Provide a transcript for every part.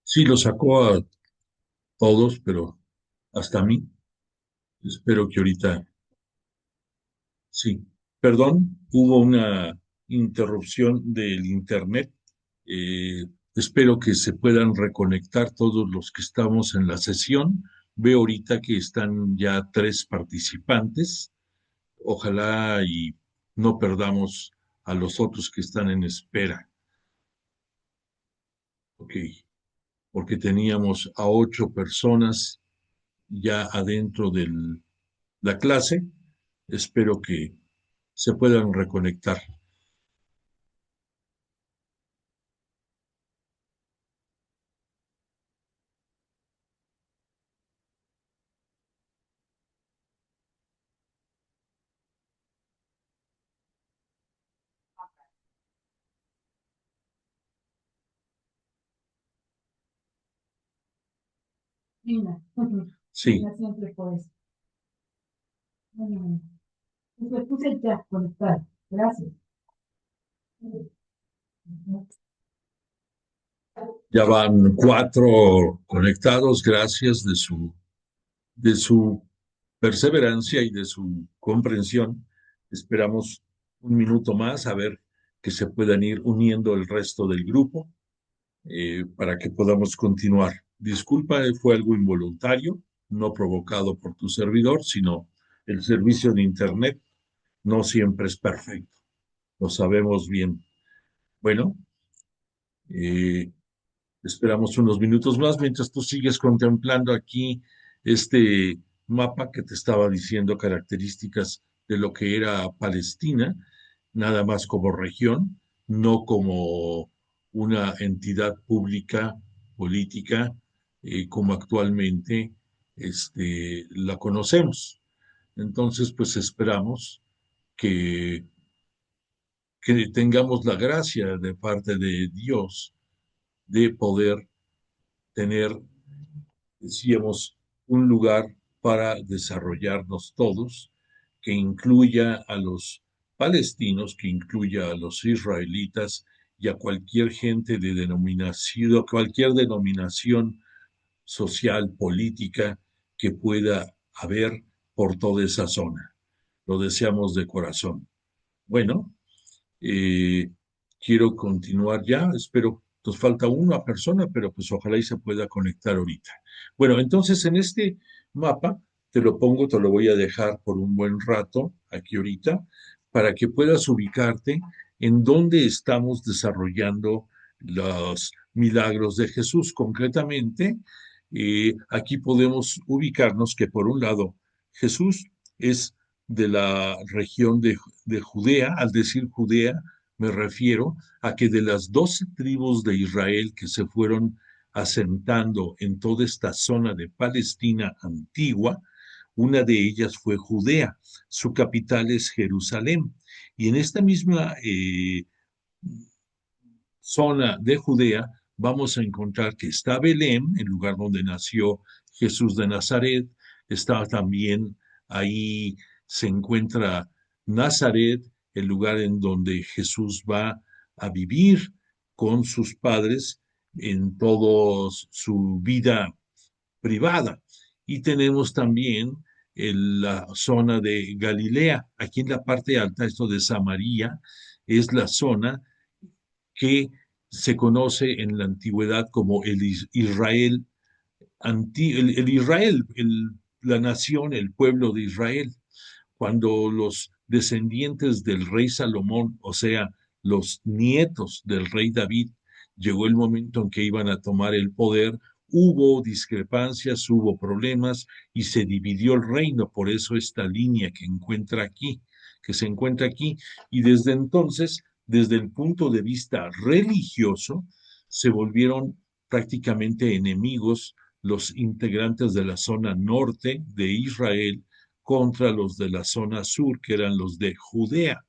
Sí, lo sacó a todos, pero hasta a mí. Espero que ahorita sí. Perdón, hubo una interrupción del internet. Eh, Espero que se puedan reconectar todos los que estamos en la sesión. Veo ahorita que están ya tres participantes. Ojalá y no perdamos a los otros que están en espera. Ok, porque teníamos a 8 personas ya adentro de la clase. Espero que se puedan reconectar. Linda. Sí, Linda siempre por eso. Bueno, pues puse ya conectar. Gracias. ya van 4 conectados, gracias de su perseverancia y de su comprensión. Esperamos un minuto más a ver que se puedan ir uniendo el resto del grupo para que podamos continuar. Disculpa, fue algo involuntario, no provocado por tu servidor, sino el servicio de Internet no siempre es perfecto, lo sabemos bien. Bueno, eh, esperamos unos minutos más mientras tú sigues contemplando aquí este mapa que te estaba diciendo características de lo que era Palestina, nada más como región, no como una entidad pública, política, como actualmente la conocemos. Entonces, pues esperamos que, que tengamos la gracia de parte de Dios de poder tener, decíamos, un lugar para desarrollarnos todos, que incluya a los palestinos, que incluya a los israelitas y a cualquier gente de denominación, cualquier denominación social, política que pueda haber por toda esa zona. Lo deseamos de corazón. Bueno, eh, quiero continuar ya, espero, nos falta una persona, pero pues ojalá y se pueda conectar ahorita. Bueno, entonces en este mapa te lo pongo, te lo voy a dejar por un buen rato aquí ahorita, para que puedas ubicarte en dónde estamos desarrollando los milagros de Jesús. Concretamente, aquí podemos ubicarnos que por un lado Jesús es de la región de Judea. Al decir Judea, me refiero a que de las 12 tribus de Israel que se fueron asentando en toda esta zona de Palestina antigua, una de ellas fue Judea. Su capital es Jerusalén. Y en esta misma zona de Judea vamos a encontrar que está Belén, el lugar donde nació Jesús de Nazaret. Está también ahí, se encuentra Nazaret, el lugar en donde Jesús va a vivir con sus padres en toda su vida privada. Y tenemos también la zona de Galilea. Aquí en la parte alta, esto de Samaria, es la zona que se conoce en la antigüedad como el Israel, el Israel, la nación, el pueblo de Israel. Cuando los descendientes del rey Salomón, o sea, los nietos del rey David, llegó el momento en que iban a tomar el poder, hubo discrepancias, hubo problemas y se dividió el reino. Por eso esta línea que se encuentra aquí, y desde entonces, desde el punto de vista religioso, se volvieron prácticamente enemigos los integrantes de la zona norte de Israel contra los de la zona sur, que eran los de Judea.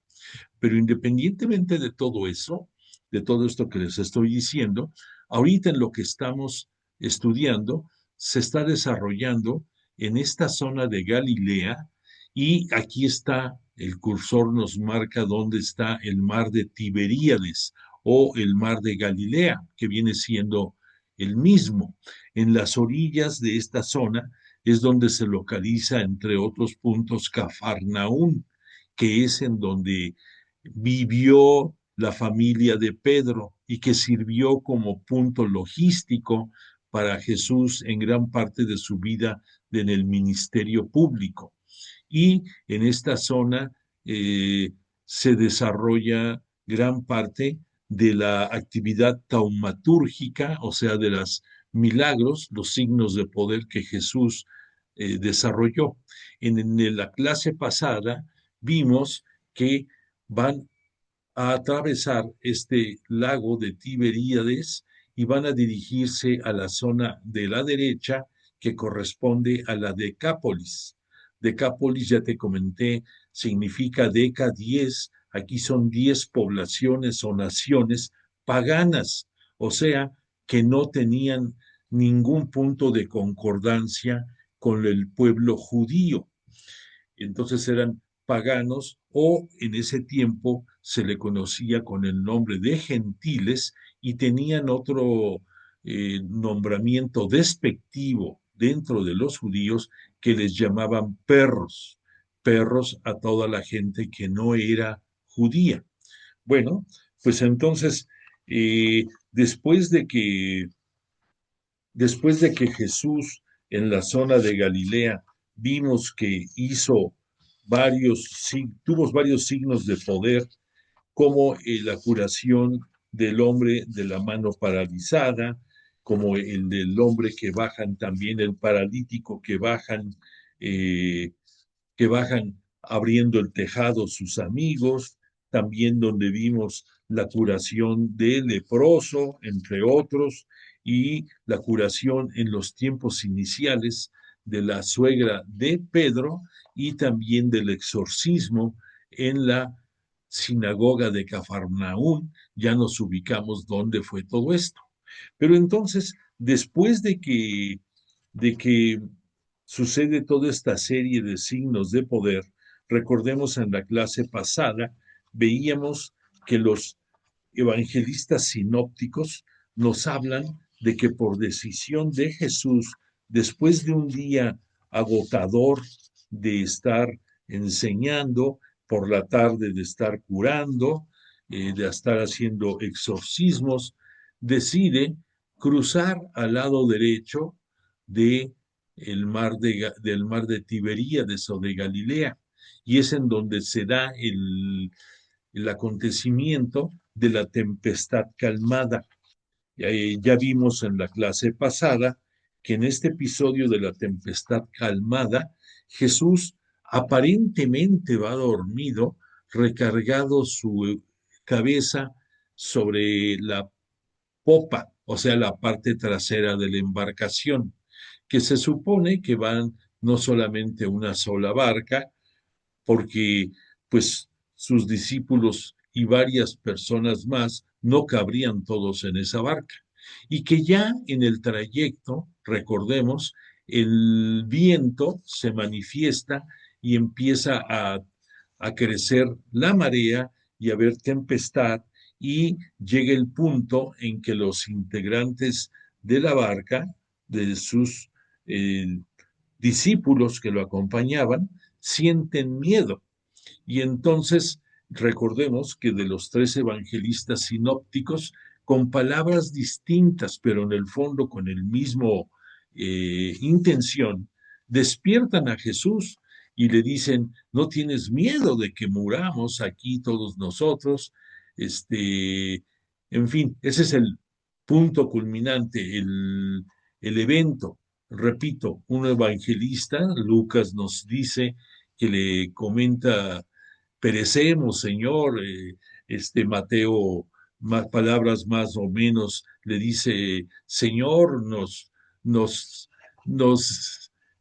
Pero independientemente de todo eso, de todo esto que les estoy diciendo, ahorita en lo que estamos estudiando, se está desarrollando en esta zona de Galilea, y aquí está, el cursor nos marca dónde está el mar de Tiberíades o el mar de Galilea, que viene siendo el mismo. En las orillas de esta zona es donde se localiza, entre otros puntos, Cafarnaún, que es en donde vivió la familia de Pedro y que sirvió como punto logístico para Jesús en gran parte de su vida en el ministerio público. Y en esta zona se desarrolla gran parte de la actividad taumatúrgica, o sea, de los milagros, los signos de poder que Jesús desarrolló. En la clase pasada vimos que van a atravesar este lago de Tiberíades y van a dirigirse a la zona de la derecha que corresponde a la Decápolis. Decápolis, ya te comenté, significa Deca 10. Aquí son 10 poblaciones o naciones paganas, o sea, que no tenían ningún punto de concordancia con el pueblo judío. Entonces eran paganos o en ese tiempo se le conocía con el nombre de gentiles y tenían otro nombramiento despectivo dentro de los judíos que les llamaban perros, perros a toda la gente que no era judía. Bueno, pues entonces, eh, después de que después de que Jesús en la zona de Galilea vimos que tuvo varios signos de poder, como la curación del hombre de la mano paralizada, como el del hombre que bajan también, el paralítico eh, que bajan abriendo el tejado sus amigos, también donde vimos la curación del leproso, entre otros, y la curación en los tiempos iniciales de la suegra de Pedro y también del exorcismo en la sinagoga de Cafarnaún. Ya nos ubicamos dónde fue todo esto. Pero entonces, después de que sucede toda esta serie de signos de poder, recordemos en la clase pasada, veíamos que los evangelistas sinópticos nos hablan de que por decisión de Jesús, después de un día agotador de estar enseñando, por la tarde de estar curando, de estar haciendo exorcismos, decide cruzar al lado derecho de del mar de Tiberíades o de Galilea, y es en donde se da el acontecimiento de la tempestad calmada. Ya vimos en la clase pasada que en este episodio de la tempestad calmada, Jesús aparentemente va dormido, recargado su cabeza sobre la popa, o sea, la parte trasera de la embarcación, que se supone que van no solamente una sola barca, porque pues sus discípulos y varias personas más no cabrían todos en esa barca. Y que ya en el trayecto, recordemos, el viento se manifiesta y empieza a crecer la marea y a haber tempestad y llega el punto en que los integrantes de la barca, de sus eh, discípulos que lo acompañaban, sienten miedo. Y entonces recordemos que de los tres evangelistas sinópticos, con palabras distintas, pero en el fondo con el mismo intención, despiertan a Jesús y le dicen, no tienes miedo de que muramos aquí todos nosotros. En fin, ese es el punto culminante, el evento. Repito, un evangelista, Lucas nos dice que le comenta, perecemos, Señor, Mateo, más palabras más o menos, le dice, Señor, nos, nos,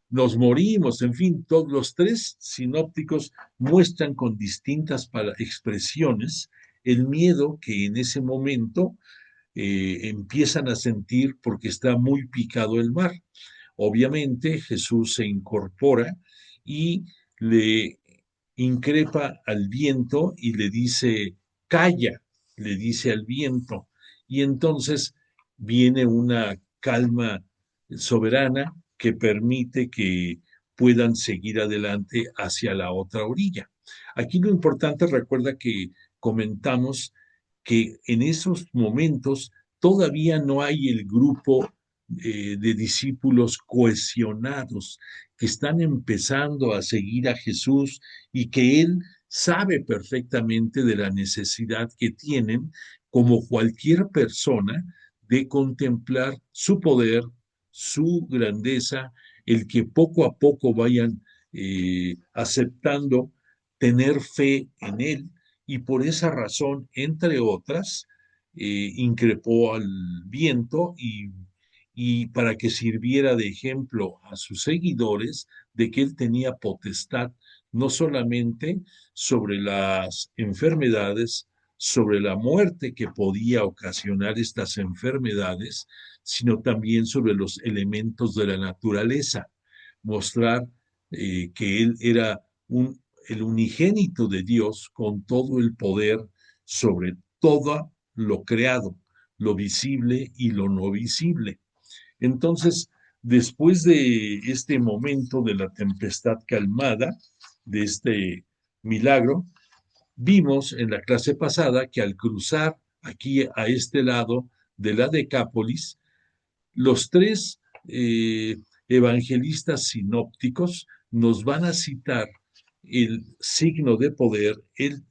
nos morimos, en fin, todos los tres sinópticos muestran con distintas expresiones el miedo que en ese momento empiezan a sentir porque está muy picado el mar. Obviamente Jesús se incorpora y le increpa al viento y le dice, calla, le dice al viento. Y entonces viene una calma soberana que permite que puedan seguir adelante hacia la otra orilla. Aquí lo importante, recuerda que comentamos que en esos momentos todavía no hay el grupo de discípulos cohesionados que están empezando a seguir a Jesús y que Él sabe perfectamente de la necesidad que tienen, como cualquier persona, de contemplar su poder, su grandeza, el que poco a poco vayan aceptando tener fe en Él, y por esa razón, entre otras, increpó al viento y para que sirviera de ejemplo a sus seguidores de que Él tenía potestad no solamente sobre las enfermedades, sobre la muerte que podía ocasionar estas enfermedades, sino también sobre los elementos de la naturaleza, mostrar que Él era el unigénito de Dios con todo el poder sobre todo lo creado, lo visible y lo no visible. Entonces, después de este momento de la tempestad calmada, de este milagro, vimos en la clase pasada que al cruzar aquí a este lado de la Decápolis, los tres evangelistas sinópticos nos van a citar el signo de poder, el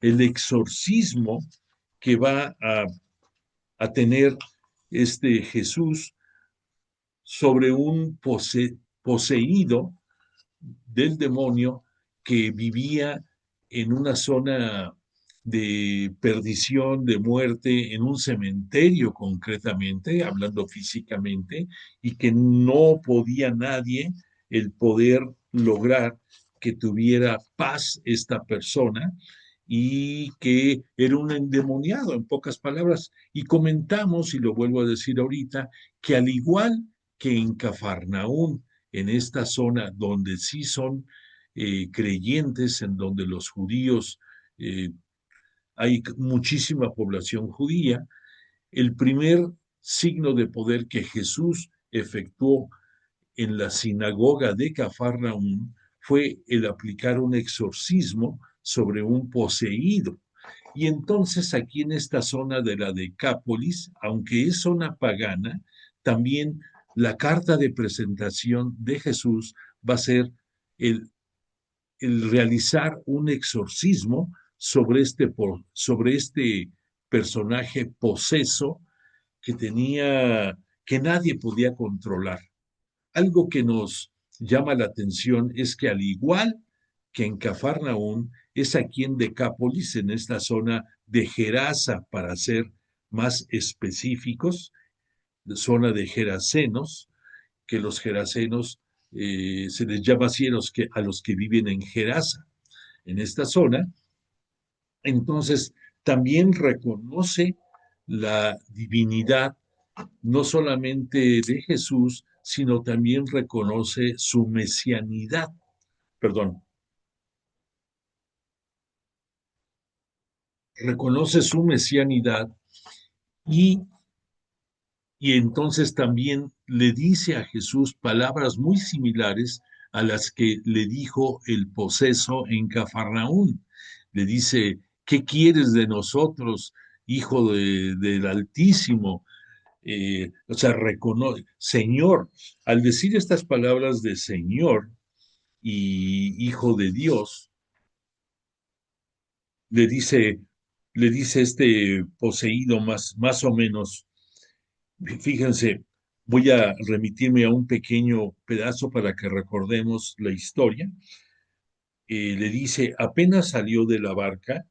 exorcismo que va a tener este Jesús sobre un poseído del demonio que vivía en una zona de perdición, de muerte, en un cementerio concretamente, hablando físicamente, y que no podía nadie el poder lograr que tuviera paz esta persona y que era un endemoniado, en pocas palabras. Y comentamos, y lo vuelvo a decir ahorita, que al igual que en Cafarnaún, en esta zona donde sí son creyentes, en donde los judíos, hay muchísima población judía, el primer signo de poder que Jesús efectuó en la sinagoga de Cafarnaún fue el aplicar un exorcismo sobre un poseído. Y entonces aquí en esta zona de la Decápolis, aunque es zona pagana, también la carta de presentación de Jesús va a ser el, el realizar un exorcismo sobre este personaje poseso que tenía, que nadie podía controlar. Algo que nos llama la atención es que al igual que en Cafarnaún, es aquí en Decápolis, en esta zona de Gerasa, para ser más específicos, zona de Gerasenos, que los gerasenos se les llama así a los que viven en Gerasa, en esta zona. Entonces, también reconoce la divinidad no solamente de Jesús, sino también reconoce su mesianidad, perdón, reconoce su mesianidad y, y entonces también le dice a Jesús palabras muy similares a las que le dijo el poseso en Cafarnaún. Le dice, ¿qué quieres de nosotros, hijo del Altísimo? O sea, reconoce, Señor, al decir estas palabras de Señor y Hijo de Dios, le dice, le dice este poseído más o menos, fíjense, voy a remitirme a un pequeño pedazo para que recordemos la historia. Le dice, apenas salió de la barca,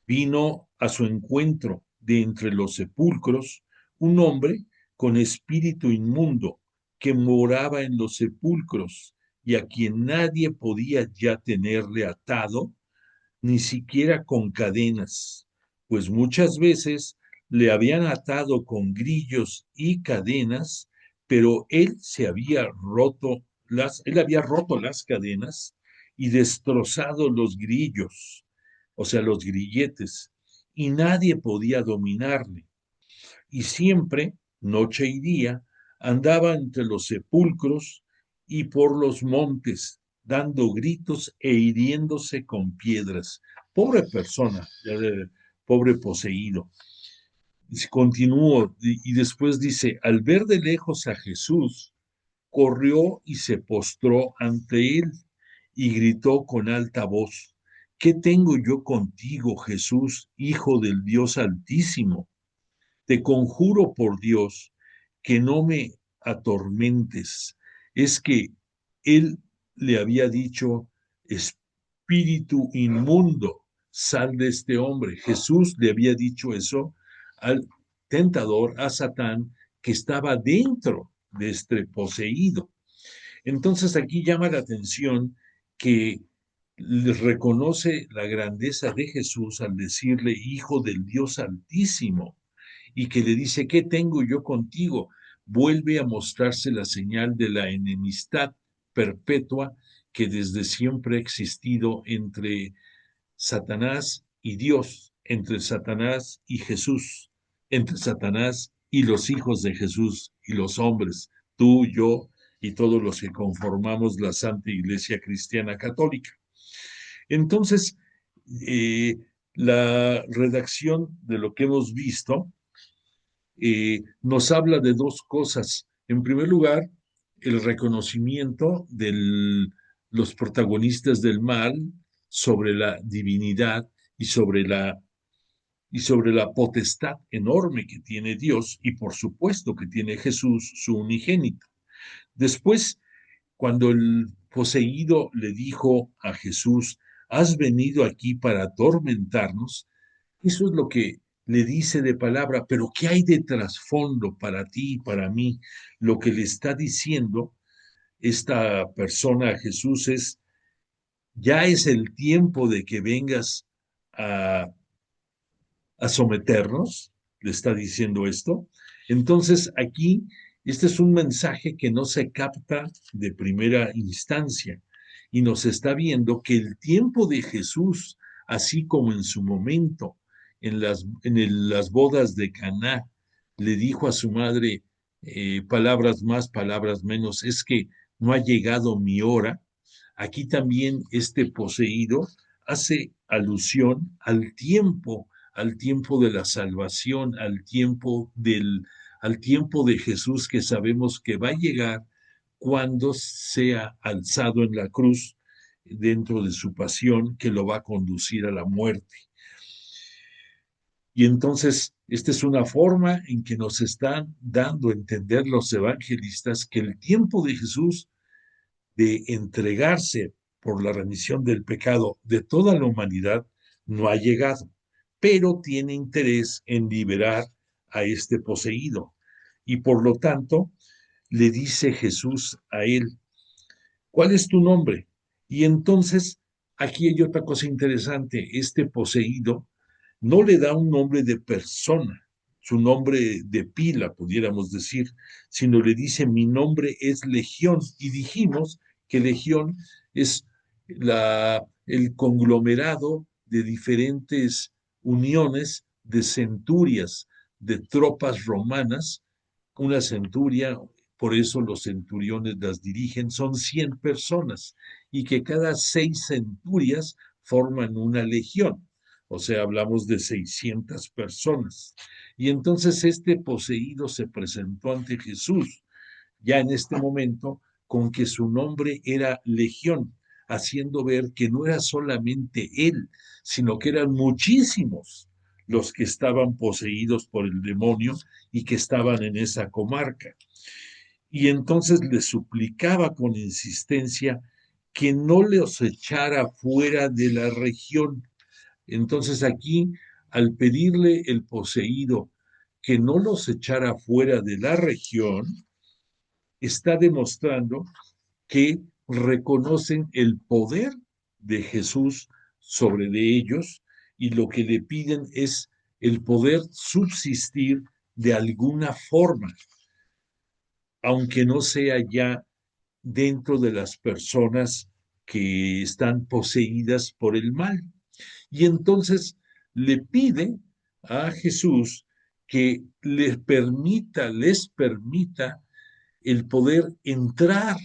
vino a su encuentro de entre los sepulcros un hombre con espíritu inmundo que moraba en los sepulcros y a quien nadie podía ya tenerle atado, ni siquiera con cadenas, pues muchas veces le habían atado con grillos y cadenas, pero él había roto las cadenas y destrozado los grillos, o sea, los grilletes, y nadie podía dominarle. y siempre, noche y día, andaba entre los sepulcros y por los montes, dando gritos e hiriéndose con piedras. Pobre persona, pobre poseído. Continúo y después dice, al ver de lejos a Jesús, corrió y se postró ante él y gritó con alta voz, ¿qué tengo yo contigo, Jesús, Hijo del Dios Altísimo? Te conjuro por Dios que no me atormentes. Es que él le había dicho, espíritu inmundo, sal de este hombre. Jesús le había dicho eso al tentador, a Satán, que estaba dentro de este poseído. Entonces aquí llama la atención que les reconoce la grandeza de Jesús al decirle Hijo del Dios Altísimo y que le dice, ¿qué tengo yo contigo? Vuelve a mostrarse la señal de la enemistad perpetua que desde siempre ha existido entre Satanás y Dios, entre Satanás y Jesús, entre Satanás y los hijos de Jesús y los hombres, tú, yo y todos los que conformamos la Santa Iglesia Cristiana Católica. Entonces, eh, la redacción de lo que hemos visto nos habla de dos cosas. En primer lugar, el reconocimiento de los protagonistas del mal sobre la divinidad y y sobre la potestad enorme que tiene Dios y por supuesto que tiene Jesús, su unigénito. Después, cuando el poseído le dijo a Jesús, has venido aquí para atormentarnos, eso es lo que le dice de palabra, pero ¿qué hay de trasfondo para ti y para mí? Lo que le está diciendo esta persona a Jesús es, ya es el tiempo de que vengas a, a someternos, le está diciendo esto. Entonces aquí, este es un mensaje que no se capta de primera instancia y nos está viendo que el tiempo de Jesús, así como en su momento, las bodas de Caná, le dijo a su madre palabras más, palabras menos, es que no ha llegado mi hora. Aquí también este poseído hace alusión al tiempo de la salvación, al tiempo de Jesús que sabemos que va a llegar cuando sea alzado en la cruz dentro de su pasión que lo va a conducir a la muerte. Y entonces, esta es una forma en que nos están dando a entender los evangelistas que el tiempo de Jesús de entregarse por la remisión del pecado de toda la humanidad no ha llegado, pero tiene interés en liberar a este poseído. Y por lo tanto, le dice Jesús a él, ¿cuál es tu nombre? Y entonces, aquí hay otra cosa interesante, este poseído no le da un nombre de persona, su nombre de pila, pudiéramos decir, sino le dice, mi nombre es Legión. Y dijimos que Legión es el conglomerado de diferentes uniones de centurias, de tropas romanas. Una centuria, por eso los centuriones las dirigen, son 100 personas y que cada 6 centurias forman una legión. O sea, hablamos de 600 personas. Y entonces este poseído se presentó ante Jesús, ya en este momento, con que su nombre era Legión, haciendo ver que no era solamente él, sino que eran muchísimos los que estaban poseídos por el demonio y que estaban en esa comarca. Y entonces le suplicaba con insistencia que no los echara fuera de la región. Entonces aquí, al pedirle el poseído que no los echara fuera de la región, está demostrando que reconocen el poder de Jesús sobre de ellos y lo que le piden es el poder subsistir de alguna forma, aunque no sea ya dentro de las personas que están poseídas por el mal. Y entonces le pide a Jesús que les permita el poder entrar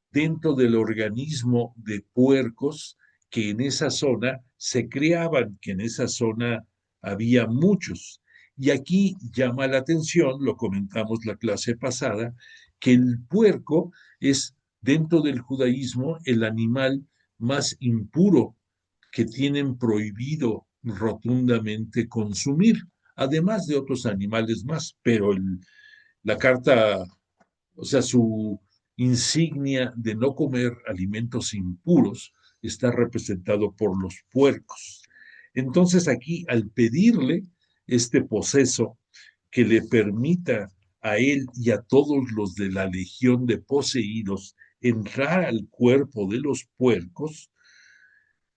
dentro del organismo de puercos que en esa zona se criaban, que en esa zona había muchos. Y aquí llama la atención, lo comentamos la clase pasada, que el puerco es dentro del judaísmo el animal más impuro que tienen prohibido rotundamente consumir, además de otros animales más, pero la carta, o sea, su insignia de no comer alimentos impuros está representado por los puercos. Entonces aquí, al pedirle este poseso que le permita a él y a todos los de la legión de poseídos entrar al cuerpo de los puercos,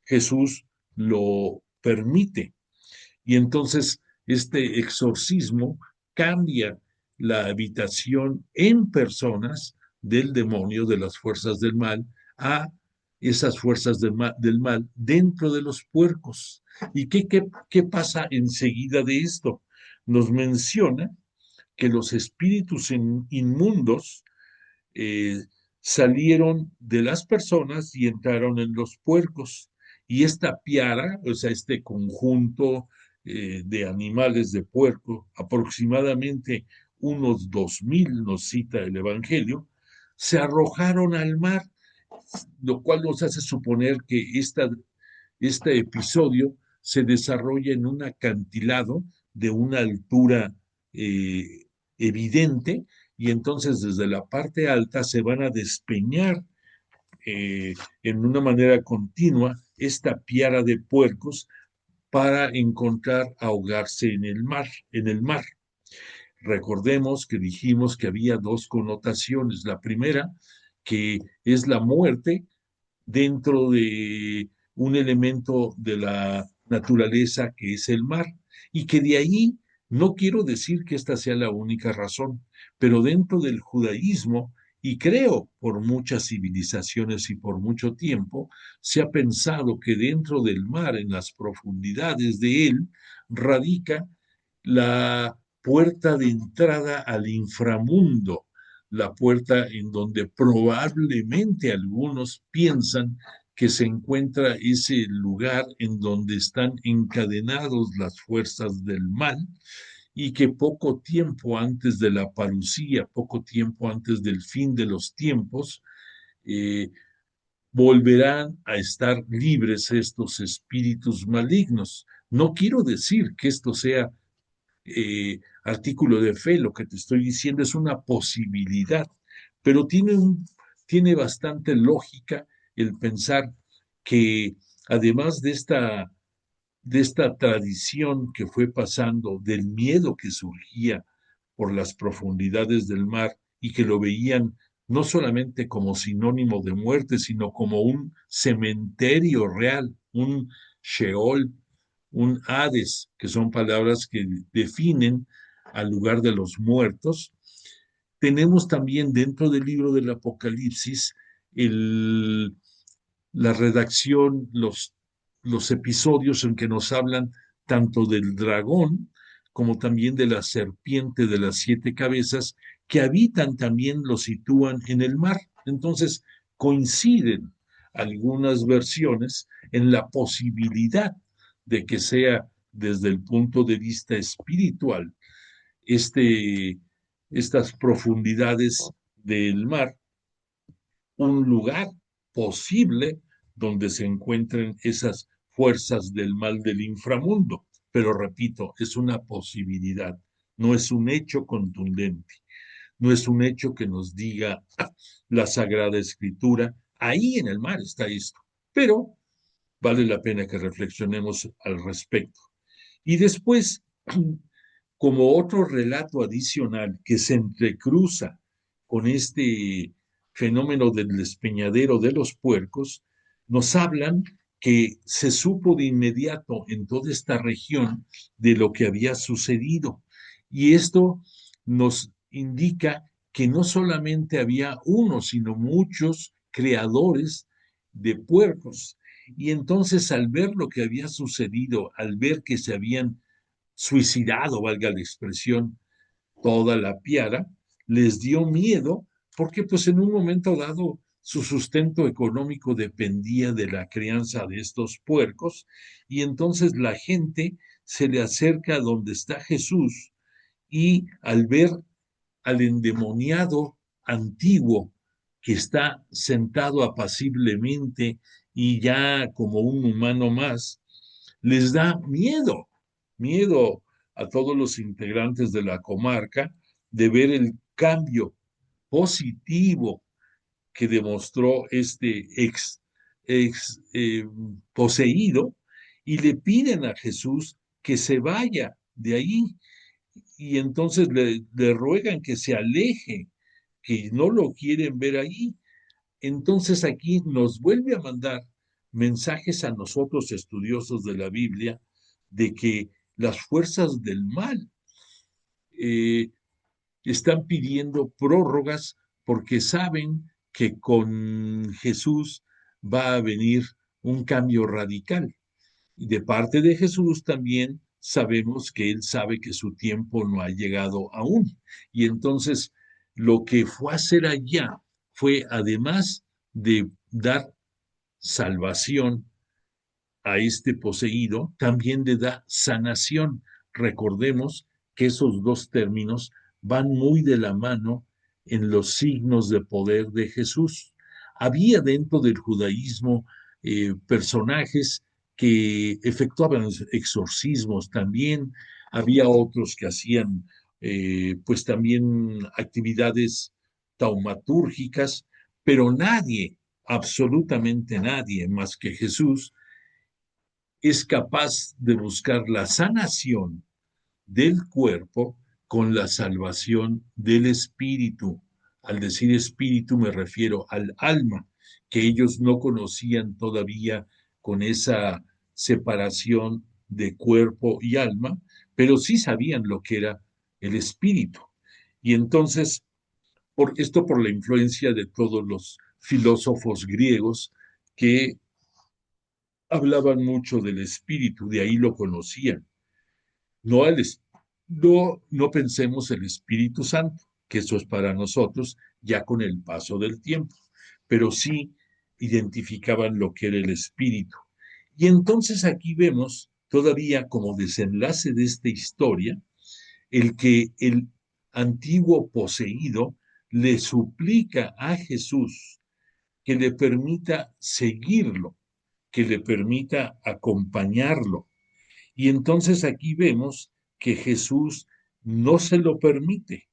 Jesús lo permite. Y entonces este exorcismo cambia la habitación en personas del demonio, de las fuerzas del mal, a esas fuerzas del mal dentro de los puercos. ¿Y qué pasa enseguida de esto? Nos menciona que los espíritus inmundos eh, salieron de las personas y entraron en los puercos. Y esta piara, o sea, este conjunto de animales de puerco, aproximadamente unos 2000, nos cita el Evangelio, se arrojaron al mar, lo cual nos hace suponer que este episodio se desarrolla en un acantilado de una altura evidente, y entonces desde la parte alta se van a despeñar en una manera continua esta piara de puercos para encontrar ahogarse en el mar. Recordemos que dijimos que había dos connotaciones. La primera, que es la muerte dentro de un elemento de la naturaleza que es el mar, y que de ahí, no quiero decir que esta sea la única razón, pero dentro del judaísmo, y creo por muchas civilizaciones y por mucho tiempo, se ha pensado que dentro del mar, en las profundidades de él, radica la puerta de entrada al inframundo, la puerta en donde probablemente algunos piensan que se encuentra ese lugar en donde están encadenados las fuerzas del mal, y que poco tiempo antes de la parucía, poco tiempo antes del fin de los tiempos, eh, volverán a estar libres estos espíritus malignos. No quiero decir que esto sea artículo de fe, lo que te estoy diciendo es una posibilidad, pero tiene bastante lógica el pensar que además de esta tradición que fue pasando, del miedo que surgía por las profundidades del mar y que lo veían no solamente como sinónimo de muerte, sino como un cementerio real, un Sheol, un Hades, que son palabras que definen al lugar de los muertos. Tenemos también dentro del libro del Apocalipsis el, la redacción, los episodios en que nos hablan tanto del dragón como también de la serpiente de las siete cabezas, que habitan también, lo sitúan en el mar. Entonces, coinciden algunas versiones en la posibilidad de que sea desde el punto de vista espiritual este, estas profundidades del mar un lugar posible donde se encuentren esas fuerzas del mal del inframundo. Pero repito, es una posibilidad, no es un hecho contundente, no es un hecho que nos diga la Sagrada Escritura, ahí en el mar está esto. Pero vale la pena que reflexionemos al respecto. Y después, como otro relato adicional que se entrecruza con este fenómeno del despeñadero de los puercos, nos hablan que se supo de inmediato en toda esta región de lo que había sucedido. Y esto nos indica que no solamente había uno, sino muchos creadores de puercos. Y entonces al ver lo que había sucedido, al ver que se habían suicidado, valga la expresión, toda la piara, les dio miedo porque pues en un momento dado su sustento económico dependía de la crianza de estos puercos y entonces la gente se le acerca a donde está Jesús y al ver al endemoniado antiguo que está sentado apaciblemente y ya como un humano más, les da miedo, miedo a todos los integrantes de la comarca de ver el cambio positivo que demostró este ex poseído y le piden a Jesús que se vaya de ahí y entonces le ruegan que se aleje, que no lo quieren ver ahí. Entonces aquí nos vuelve a mandar mensajes a nosotros estudiosos de la Biblia de que las fuerzas del mal eh, están pidiendo prórrogas porque saben que con Jesús va a venir un cambio radical. Y de parte de Jesús también sabemos que Él sabe que su tiempo no ha llegado aún. Y entonces lo que fue a hacer allá fue, además de dar salvación a este poseído, también le da sanación. Recordemos que esos dos términos van muy de la mano en los signos de poder de Jesús. Había dentro del judaísmo personajes que efectuaban exorcismos también, había otros que hacían pues también actividades taumatúrgicas, pero nadie, absolutamente nadie más que Jesús, es capaz de buscar la sanación del cuerpo con la salvación del espíritu. Al decir espíritu me refiero al alma, que ellos no conocían todavía con esa separación de cuerpo y alma, pero sí sabían lo que era el espíritu. Y entonces, por la influencia de todos los filósofos griegos que hablaban mucho del espíritu, de ahí lo conocían. No, no pensemos el Espíritu Santo, que eso es para nosotros ya con el paso del tiempo, pero sí identificaban lo que era el Espíritu. Y entonces aquí vemos todavía como desenlace de esta historia el que el antiguo poseído le suplica a Jesús que le permita seguirlo, que le permita acompañarlo. Y entonces aquí vemos que Jesús no se lo permite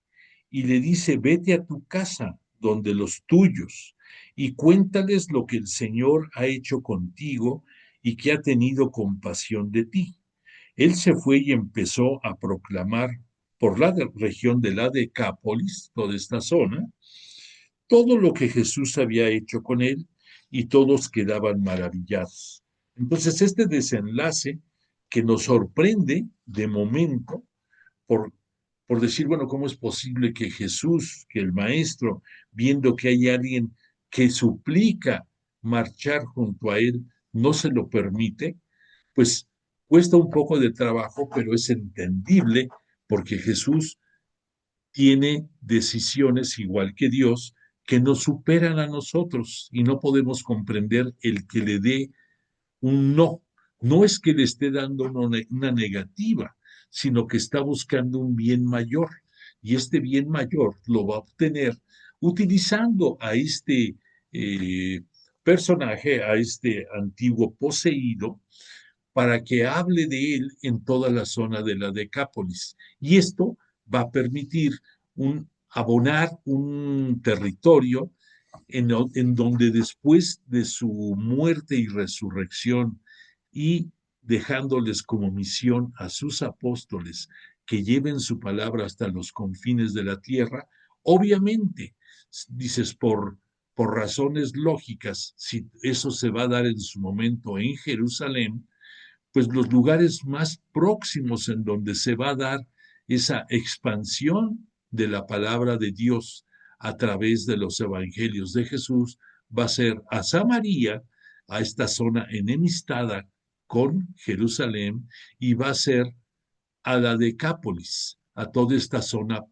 y le dice, vete a tu casa donde los tuyos y cuéntales lo que el Señor ha hecho contigo y que ha tenido compasión de ti. Él se fue y empezó a proclamar por la región de la Decápolis, toda esta zona, todo lo que Jesús había hecho con él y todos quedaban maravillados. Entonces, este desenlace que nos sorprende de momento por, por decir, bueno, ¿cómo es posible que Jesús, que el Maestro, viendo que hay alguien que suplica marchar junto a él, no se lo permite? Pues cuesta un poco de trabajo, pero es entendible porque Jesús tiene decisiones igual que Dios que nos superan a nosotros y no podemos comprender el que le dé un no. No es que le esté dando una negativa, sino que está buscando un bien mayor. Y este bien mayor lo va a obtener utilizando a este personaje, a este antiguo poseído, para que hable de él en toda la zona de la Decápolis. Y esto va a permitir abonar un territorio en donde después de su muerte y resurrección y dejándoles como misión a sus apóstoles que lleven su palabra hasta los confines de la tierra, obviamente, dices, por razones lógicas, si eso se va a dar en su momento en Jerusalén, pues los lugares más próximos en donde se va a dar esa expansión de la palabra de Dios a través de los evangelios de Jesús va a ser a Samaria, a esta zona enemistada con Jerusalén, y va a ser a la Decápolis, a toda esta zona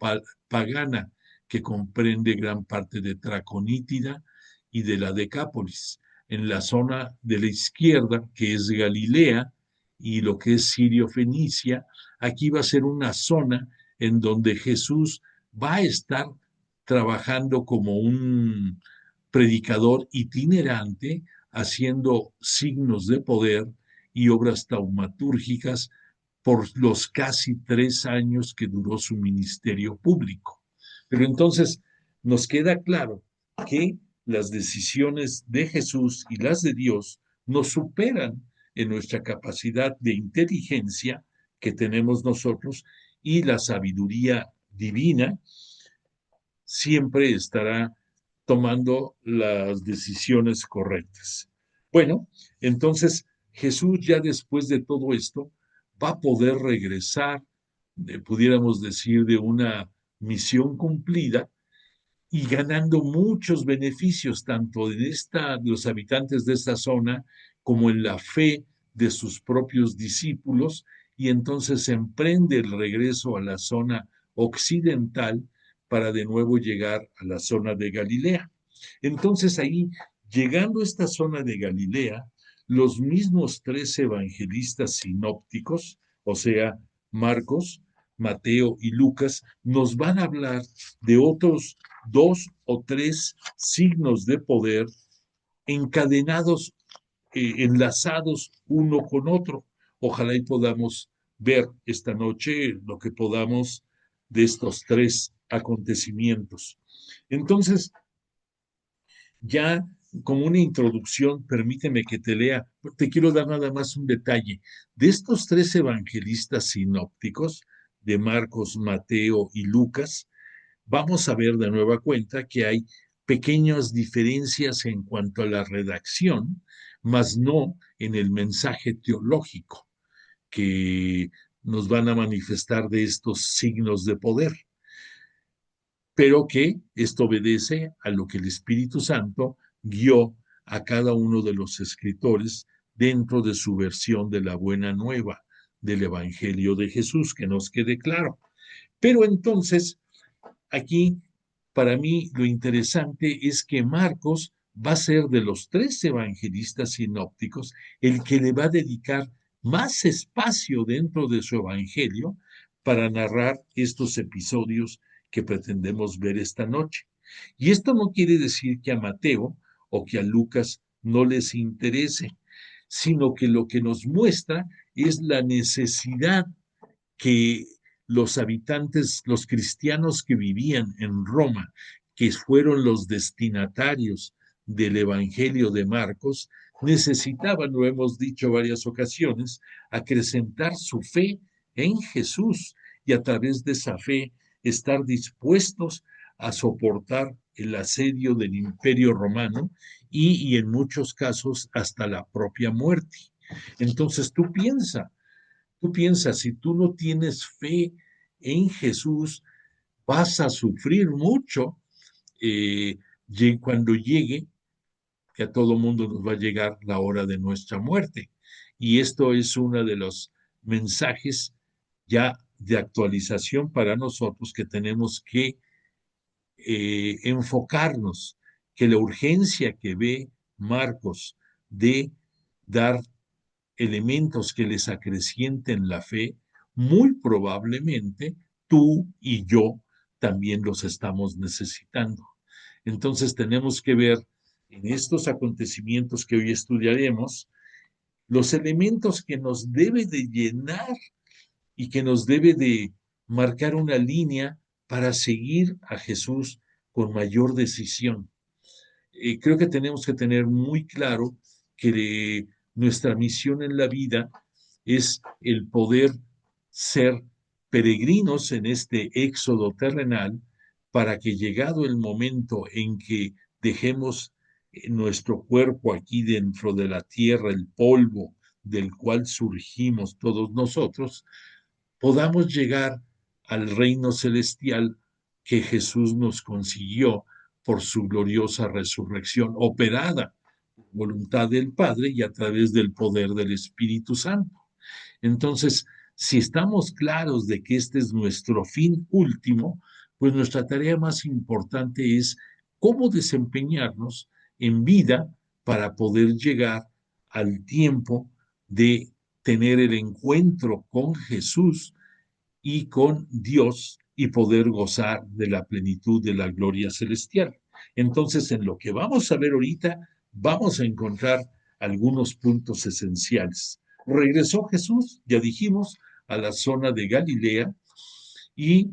pagana que comprende gran parte de Traconítida y de la Decápolis. En la zona de la izquierda, que es Galilea, y lo que es Sirio-Fenicia, aquí va a ser una zona en donde Jesús va a estar trabajando como un predicador itinerante, haciendo signos de poder y obras taumatúrgicas por los casi 3 años que duró su ministerio público. Pero entonces nos queda claro que las decisiones de Jesús y las de Dios nos superan en nuestra capacidad de inteligencia que tenemos nosotros, y la sabiduría divina siempre estará tomando las decisiones correctas. Bueno, entonces Jesús ya después de todo esto va a poder regresar, pudiéramos decir, de una misión cumplida y ganando muchos beneficios, tanto en los habitantes de esta zona como en la fe de sus propios discípulos, y entonces emprende el regreso a la zona occidental para de nuevo llegar a la zona de Galilea. Entonces ahí, llegando a esta zona de Galilea, los mismos 3 evangelistas sinópticos, o sea, Marcos, Mateo y Lucas, nos van a hablar de otros 2 o 3 signos de poder encadenados, enlazados uno con otro. Ojalá y podamos ver esta noche lo que podamos de estos 3 acontecimientos. Entonces, ya como una introducción, permíteme que te lea, te quiero dar nada más un detalle. De estos 3 evangelistas sinópticos, de Marcos, Mateo y Lucas, vamos a ver de nueva cuenta que hay pequeñas diferencias en cuanto a la redacción, mas no en el mensaje teológico que nos van a manifestar de estos signos de poder, pero que esto obedece a lo que el Espíritu Santo guió a cada uno de los escritores dentro de su versión de la buena nueva del Evangelio de Jesús, que nos quede claro. Pero entonces, aquí, para mí, lo interesante es que Marcos va a ser de los 3 evangelistas sinópticos el que le va a dedicar más espacio dentro de su evangelio para narrar estos episodios que pretendemos ver esta noche. Y esto no quiere decir que a Mateo o que a Lucas no les interese, sino que lo que nos muestra es la necesidad que los habitantes, los cristianos que vivían en Roma, que fueron los destinatarios del Evangelio de Marcos, necesitaban, lo hemos dicho varias ocasiones, acrecentar su fe en Jesús, y a través de esa fe estar dispuestos a soportar el asedio del Imperio Romano y en muchos casos hasta la propia muerte. Entonces tú piensas, si tú no tienes fe en Jesús, vas a sufrir mucho, eh, cuando llegue, que a todo mundo nos va a llegar la hora de nuestra muerte. Y esto es uno de los mensajes ya de actualización para nosotros, que tenemos que enfocarnos, que la urgencia que ve Marcos de dar elementos que les acrecienten la fe, muy probablemente tú y yo también los estamos necesitando. Entonces tenemos que ver en estos acontecimientos que hoy estudiaremos los elementos que nos debe de llenar y que nos debe de marcar una línea para seguir a Jesús con mayor decisión. Creo que tenemos que tener muy claro que nuestra misión en la vida es el poder ser peregrinos en este éxodo terrenal, para que llegado el momento en que dejemos nuestro cuerpo aquí dentro de la tierra, el polvo del cual surgimos todos nosotros, podamos llegar al reino celestial que Jesús nos consiguió por su gloriosa resurrección, operada por voluntad del Padre y a través del poder del Espíritu Santo. Entonces, Si estamos claros de que este es nuestro fin último, pues nuestra tarea más importante es cómo desempeñarnos en vida para poder llegar al tiempo de tener el encuentro con Jesús y con Dios y poder gozar de la plenitud de la gloria celestial. Entonces, en lo que vamos a ver ahorita, vamos a encontrar algunos puntos esenciales. Regresó Jesús, ya dijimos, a la zona de Galilea y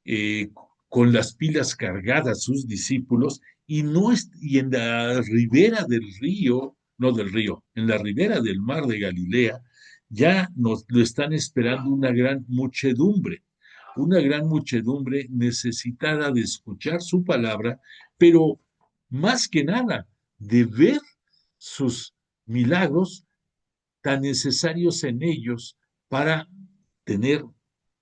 eh, con las pilas cargadas sus discípulos y en la ribera del río, no del río, en la ribera del mar de Galilea, ya nos lo están esperando una gran muchedumbre necesitada de escuchar su palabra, pero más que nada de ver sus milagros tan necesarios en ellos para tener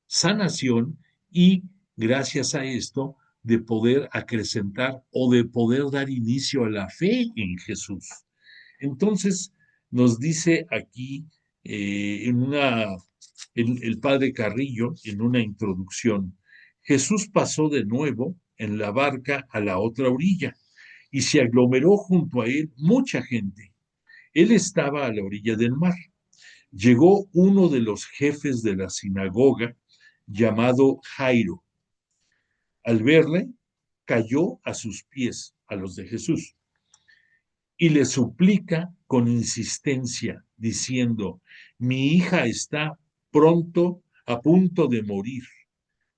sanación y gracias a esto de poder acrecentar o de poder dar inicio a la fe en Jesús. Entonces nos dice aquí el padre Carrillo en una introducción, Jesús pasó de nuevo en la barca a la otra orilla y se aglomeró junto a él mucha gente. Él estaba a la orilla del mar. Llegó uno de los jefes de la sinagoga, llamado Jairo. Al verle, cayó a sus pies, a los de Jesús, y le suplica con insistencia, diciendo, mi hija está pronto, a punto de morir.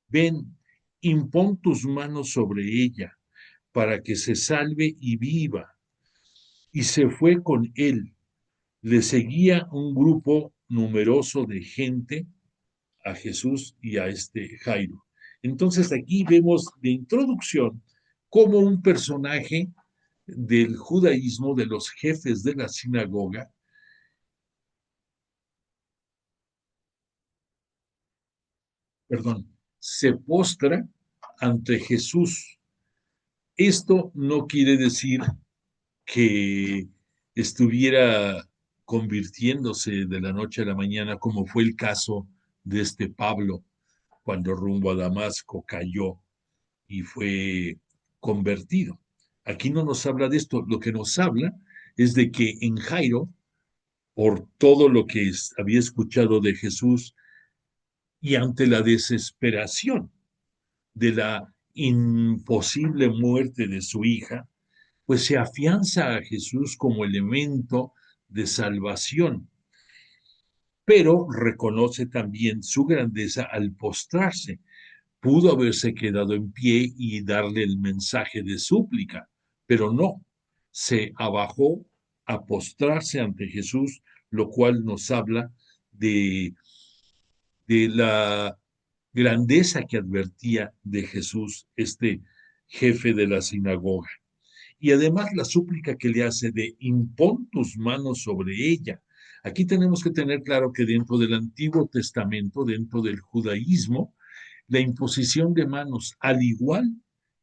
Ven, impón tus manos sobre ella, para que se salve y viva. Y se fue con él. Le seguía un grupo numeroso de gente a Jesús y a este Jairo. Entonces aquí vemos de introducción como un personaje del judaísmo, de los jefes de la sinagoga, perdón, se postra ante Jesús. Esto no quiere decir que estuviera convirtiéndose de la noche a la mañana, como fue el caso de este Pablo, cuando rumbo a Damasco cayó y fue convertido. Aquí no nos habla de esto, lo que nos habla es de que en Jairo, por todo lo que había escuchado de Jesús y ante la desesperación de la imposible muerte de su hija, pues se afianza a Jesús como elemento de salvación, pero reconoce también su grandeza al postrarse. Pudo haberse quedado en pie y darle el mensaje de súplica, pero no, se abajó a postrarse ante Jesús, lo cual nos habla de la grandeza que advertía de Jesús este jefe de la sinagoga. Y además la súplica que le hace de impón tus manos sobre ella. Aquí tenemos que tener claro que dentro del Antiguo Testamento, dentro del judaísmo, la imposición de manos, al igual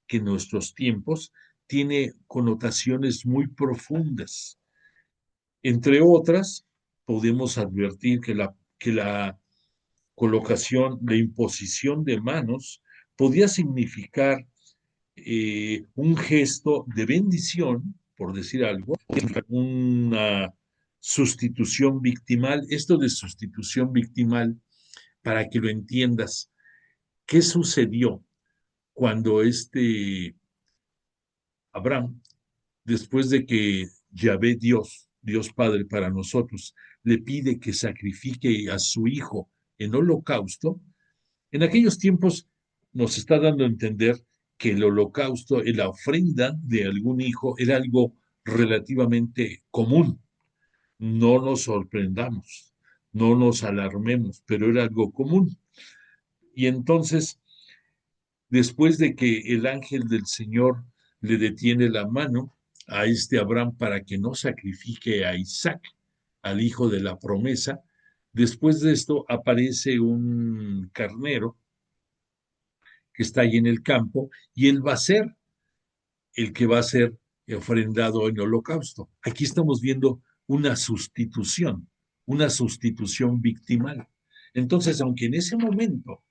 que en nuestros tiempos, tiene connotaciones muy profundas. Entre otras, podemos advertir que la colocación, la imposición de manos, podía significar un gesto de bendición, por decir algo, una sustitución victimal. Esto de sustitución victimal, para que lo entiendas, ¿qué sucedió cuando Abraham, después de que Yahvé Dios Padre para nosotros, le pide que sacrifique a su hijo en holocausto? En aquellos tiempos nos está dando a entender que el holocausto, la ofrenda de algún hijo, era algo relativamente común. No nos sorprendamos, no nos alarmemos, pero era algo común. Y entonces, después de que el ángel del Señor le detiene la mano a este Abraham para que no sacrifique a Isaac, al hijo de la promesa, después de esto aparece un carnero que está ahí en el campo, y él va a ser el que va a ser ofrendado en holocausto. Aquí estamos viendo una sustitución victimal. Entonces, aunque en ese momento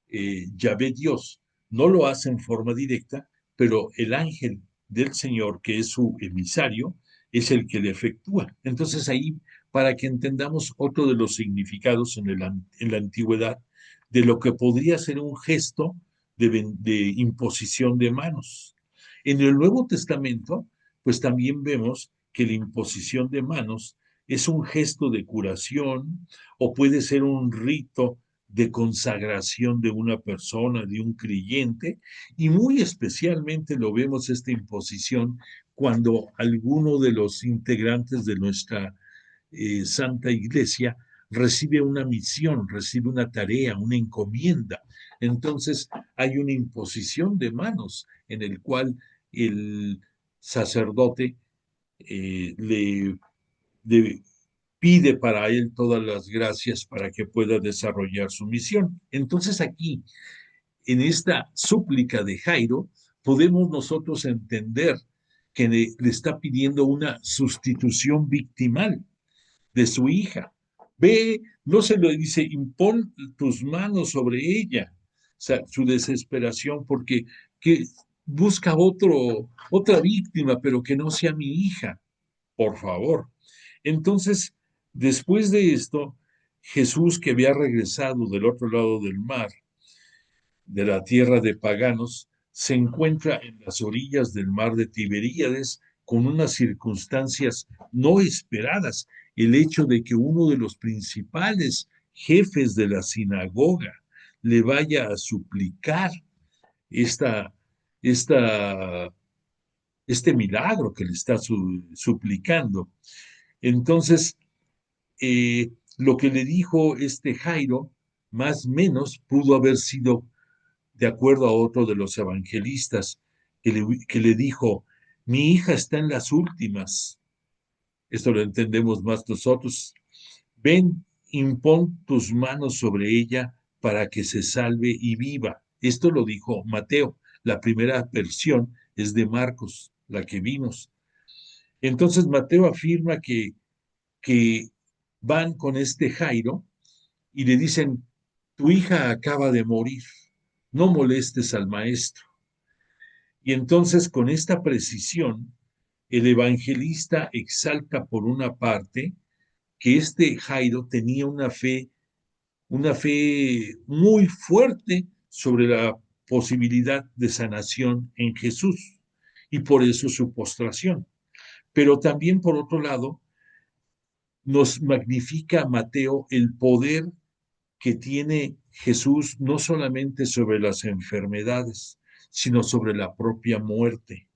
Yahvé Dios no lo hace en forma directa, pero el ángel del Señor, que es su emisario, es el que le efectúa. Entonces ahí, para que entendamos otro de los significados en la antigüedad, de lo que podría ser un gesto de imposición de manos. En el Nuevo Testamento, pues también vemos que la imposición de manos es un gesto de curación o puede ser un rito de consagración de una persona, de un creyente, y muy especialmente lo vemos esta imposición cuando alguno de los integrantes de nuestra Santa Iglesia recibe una misión, recibe una tarea, una encomienda. Entonces hay una imposición de manos en el cual el sacerdote le, le pide para él todas las gracias para que pueda desarrollar su misión. Entonces aquí, en esta súplica de Jairo, podemos nosotros entender que le está pidiendo una sustitución victimal de su hija. Ve, no se lo dice, impon tus manos sobre ella. O sea, su desesperación porque que busca otra víctima, pero que no sea mi hija, por favor. Entonces, después de esto, Jesús, que había regresado del otro lado del mar, de la tierra de paganos, se encuentra en las orillas del mar de Tiberíades con unas circunstancias no esperadas. El hecho de que uno de los principales jefes de la sinagoga le vaya a suplicar esta, esta, este milagro que le está suplicando. Entonces, lo que le dijo este Jairo, más o menos, pudo haber sido de acuerdo a otro de los evangelistas, que le dijo, mi hija está en las últimas. Esto lo entendemos más nosotros. Ven, impón tus manos sobre ella para que se salve y viva. Esto lo dijo Mateo. La primera versión es de Marcos, la que vimos. Entonces Mateo afirma que van con este Jairo y le dicen, tu hija acaba de morir, no molestes al maestro. Y entonces con esta precisión, el evangelista exalta por una parte que este Jairo tenía una fe muy fuerte sobre la posibilidad de sanación en Jesús y por eso su postración. Pero también por otro lado, nos magnifica Mateo el poder que tiene Jesús no solamente sobre las enfermedades, sino sobre la propia muerte.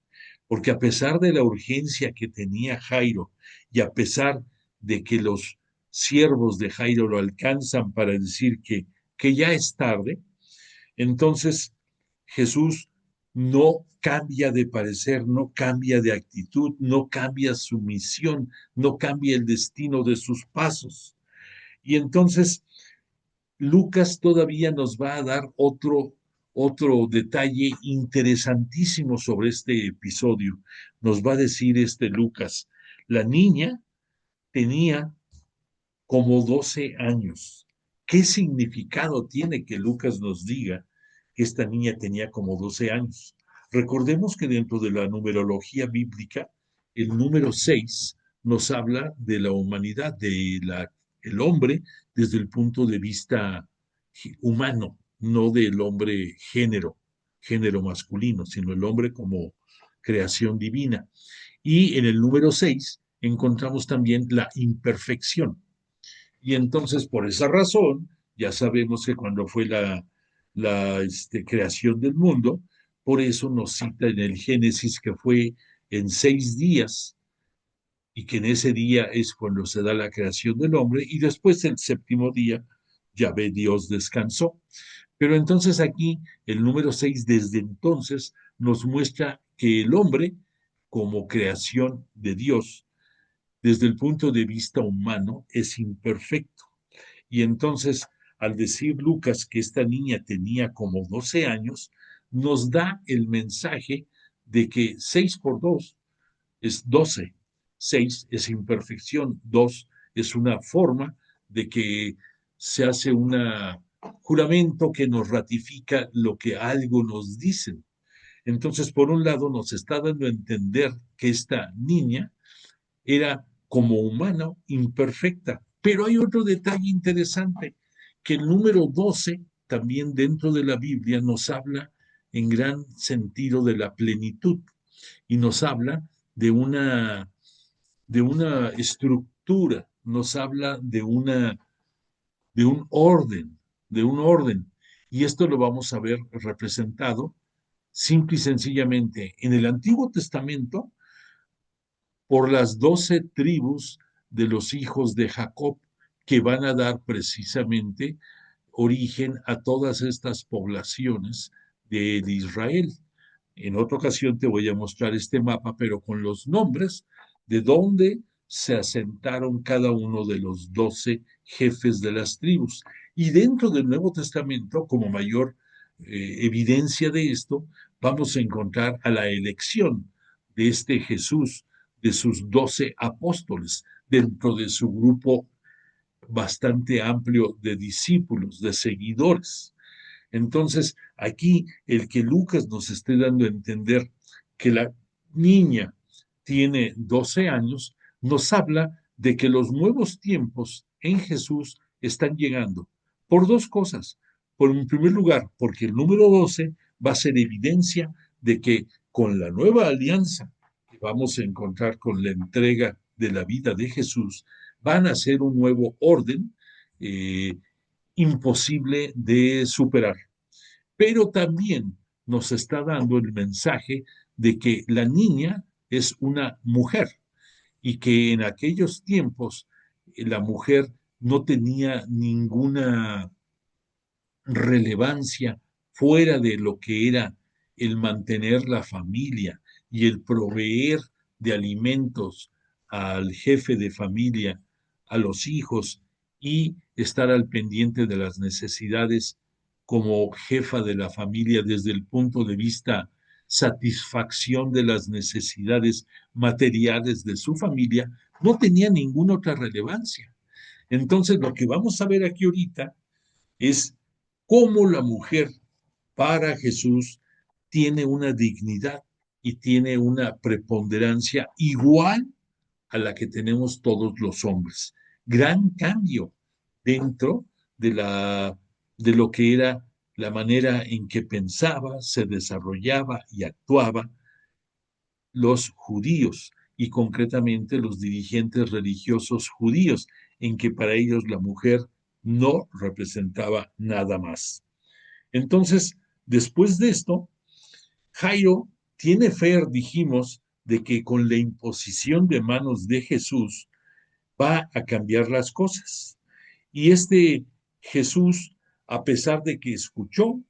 Porque a pesar de la urgencia que tenía Jairo y a pesar de que los siervos de Jairo lo alcanzan para decir que ya es tarde, entonces Jesús no cambia de parecer, no cambia de actitud, no cambia su misión, no cambia el destino de sus pasos. Y entonces Lucas todavía nos va a dar otro detalle interesantísimo sobre este episodio. Nos va a decir Lucas, la niña tenía como 12 años. ¿Qué significado tiene que Lucas nos diga que esta niña tenía como 12 años? Recordemos que dentro de la numerología bíblica, el número 6 nos habla de la humanidad, el hombre desde el punto de vista humano, no del hombre género masculino, sino el hombre como creación divina. Y en el número 6 encontramos también la imperfección. Y entonces, por esa razón, ya sabemos que cuando fue la creación del mundo, por eso nos cita en el Génesis que fue en 6 días y que en ese día es cuando se da la creación del hombre y después el séptimo día, Yahvé Dios descansó. Pero entonces aquí el número 6 desde entonces nos muestra que el hombre, como creación de Dios, desde el punto de vista humano, es imperfecto. Y entonces, al decir Lucas que esta niña tenía como 12 años, nos da el mensaje de que 6 por 2 es 12. 6 es imperfección, 2 es una forma de que se hace un juramento que nos ratifica lo que algo nos dicen. Entonces, por un lado, nos está dando a entender que esta niña era como humana imperfecta. Pero hay otro detalle interesante, que el número 12 también dentro de la Biblia nos habla en gran sentido de la plenitud y nos habla de una estructura, nos habla de un orden, de un orden. Y esto lo vamos a ver representado simple y sencillamente en el Antiguo Testamento por las 12 tribus de los hijos de Jacob, que van a dar precisamente origen a todas estas poblaciones de Israel. En otra ocasión te voy a mostrar este mapa, pero con los nombres de dónde se asentaron cada uno de los 12 jefes de las tribus. Y dentro del Nuevo Testamento, como mayor evidencia de esto, vamos a encontrar a la elección de este Jesús, de sus 12 apóstoles, dentro de su grupo bastante amplio de discípulos, de seguidores. Entonces, aquí el que Lucas nos esté dando a entender que la niña tiene 12 años, nos habla de que los nuevos tiempos en Jesús están llegando por dos cosas. Por en primer lugar, porque el número 12 va a ser evidencia de que con la nueva alianza que vamos a encontrar con la entrega de la vida de Jesús, van a ser un nuevo orden imposible de superar. Pero también nos está dando el mensaje de que la niña es una mujer y que en aquellos tiempos la mujer no tenía ninguna relevancia fuera de lo que era el mantener la familia y el proveer de alimentos al jefe de familia, a los hijos y estar al pendiente de las necesidades como jefa de la familia desde el punto de vista satisfacción de las necesidades materiales de su familia, no tenía ninguna otra relevancia. Entonces, lo que vamos a ver aquí ahorita es cómo la mujer para Jesús tiene una dignidad y tiene una preponderancia igual a la que tenemos todos los hombres. Gran cambio dentro de lo que era la manera en que pensaba, se desarrollaba y actuaba los judíos y concretamente los dirigentes religiosos judíos, en que para ellos la mujer no representaba nada más. Entonces, después de esto, Jairo tiene fe, dijimos, de que con la imposición de manos de Jesús va a cambiar las cosas. Y este Jesús, a pesar de que escuchó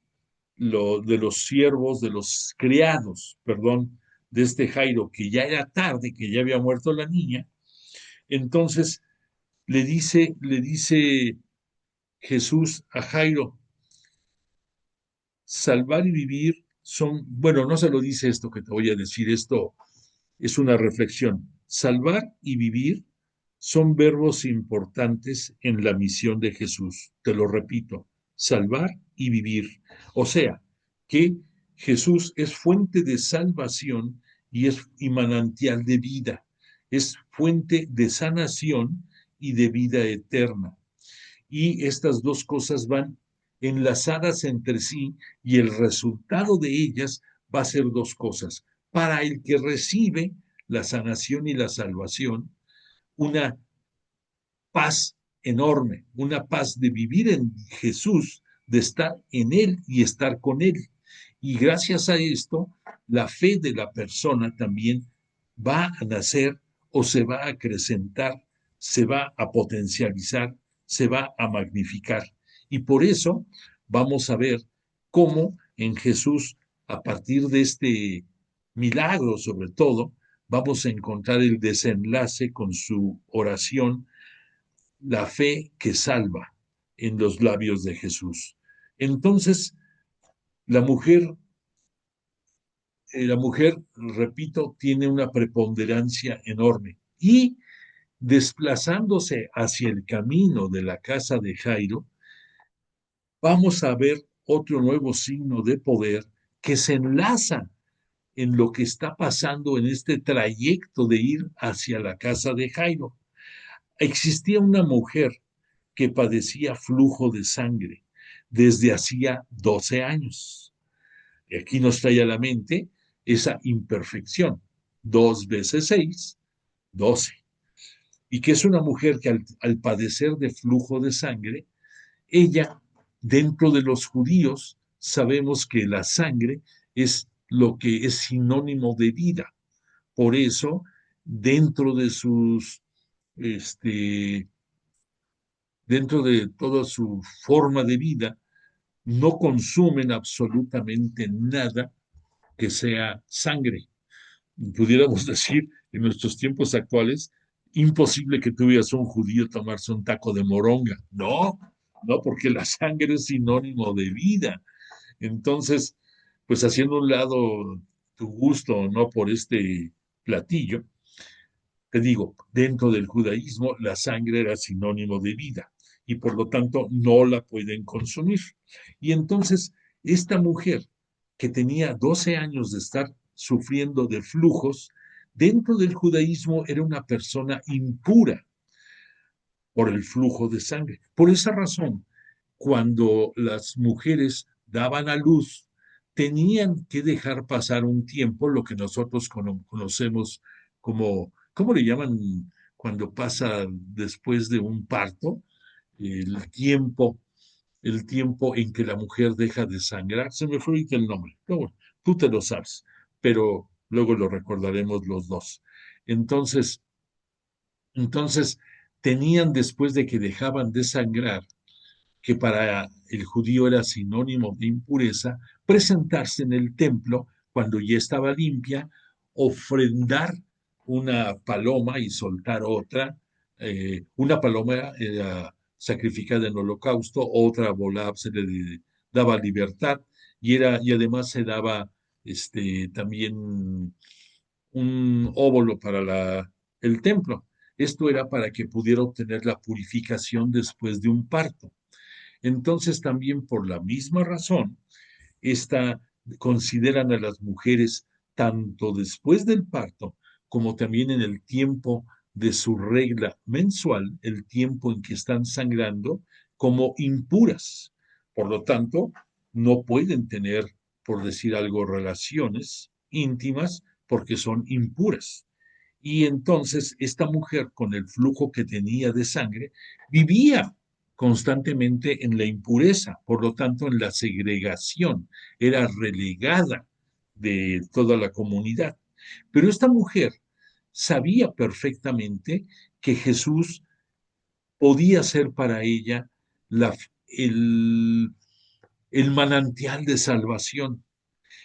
lo de los siervos, de los criados, perdón, de este Jairo, que ya era tarde, que ya había muerto la niña, entonces le dice Jesús a Jairo, salvar y vivir son, bueno, no se lo dice esto que te voy a decir, esto es una reflexión. Salvar y vivir son verbos importantes en la misión de Jesús. Te lo repito, salvar y vivir. O sea, que Jesús es fuente de salvación y manantial de vida. Es fuente de sanación y de vida eterna. Y estas dos cosas van enlazadas entre sí y el resultado de ellas va a ser dos cosas. Para el que recibe la sanación y la salvación, una paz enorme, una paz de vivir en Jesús, de estar en Él y estar con Él. Y gracias a esto, la fe de la persona también va a nacer o se va a acrecentar, se va a potencializar, se va a magnificar. Y por eso vamos a ver cómo en Jesús, a partir de este milagro sobre todo, vamos a encontrar el desenlace con su oración, la fe que salva en los labios de Jesús. Entonces, la mujer, repito, tiene una preponderancia enorme. Y desplazándose hacia el camino de la casa de Jairo, vamos a ver otro nuevo signo de poder que se enlaza en lo que está pasando en este trayecto de ir hacia la casa de Jairo. Existía una mujer que padecía flujo de sangre desde hacía 12 años. Y aquí nos trae a la mente esa imperfección. 2 veces 6, 12. Y que es una mujer que al padecer de flujo de sangre, ella, dentro de los judíos, sabemos que la sangre es lo que es sinónimo de vida. Por eso, dentro de sus, este, dentro de toda su forma de vida, no consumen absolutamente nada que sea sangre. Pudiéramos decir, en nuestros tiempos actuales, imposible que tú veas a un judío tomarse un taco de moronga. No, no, porque la sangre es sinónimo de vida. Entonces, pues haciendo un lado tu gusto, ¿no? Por este platillo, te digo, dentro del judaísmo la sangre era sinónimo de vida y por lo tanto no la pueden consumir. Y entonces esta mujer que tenía 12 años de estar sufriendo de flujos, dentro del judaísmo era una persona impura por el flujo de sangre. Por esa razón, cuando las mujeres daban a luz, tenían que dejar pasar un tiempo, lo que nosotros conocemos como, ¿cómo le llaman cuando pasa después de un parto? El tiempo, el tiempo en que la mujer deja de sangrar. Se me fue ahorita el nombre. Pero bueno, tú te lo sabes, pero luego lo recordaremos los dos. Entonces, entonces tenían después de que dejaban de sangrar, que para el judío era sinónimo de impureza, presentarse en el templo cuando ya estaba limpia, ofrendar una paloma y soltar otra. Una paloma era sacrificada en holocausto, otra volaba, se le daba libertad y además se daba también un óvulo para el templo. Esto era para que pudiera obtener la purificación después de un parto. Entonces también por la misma razón, esta, consideran a las mujeres tanto después del parto como también en el tiempo de su regla mensual, el tiempo en que están sangrando, como impuras. Por lo tanto, no pueden tener, por decir algo, relaciones íntimas porque son impuras. Y entonces esta mujer, con el flujo que tenía de sangre, vivía constantemente en la impureza, por lo tanto en la segregación, era relegada de toda la comunidad. Pero esta mujer sabía perfectamente que Jesús podía ser para ella la, el, el manantial de salvación.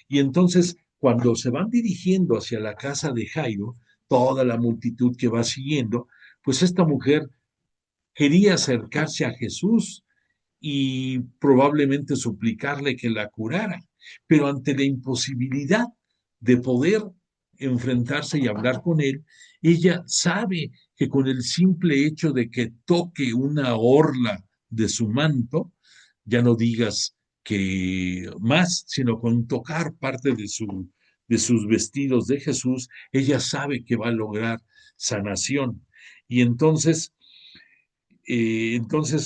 Y entonces, cuando se van dirigiendo hacia la casa de Jairo, toda la multitud que va siguiendo, pues esta mujer quería acercarse a Jesús y probablemente suplicarle que la curara, pero ante la imposibilidad de poder enfrentarse y hablar con él, ella sabe que con el simple hecho de que toque una orla de su manto, ya no digas que más, sino con tocar parte de sus vestidos de Jesús, ella sabe que va a lograr sanación. Y entonces,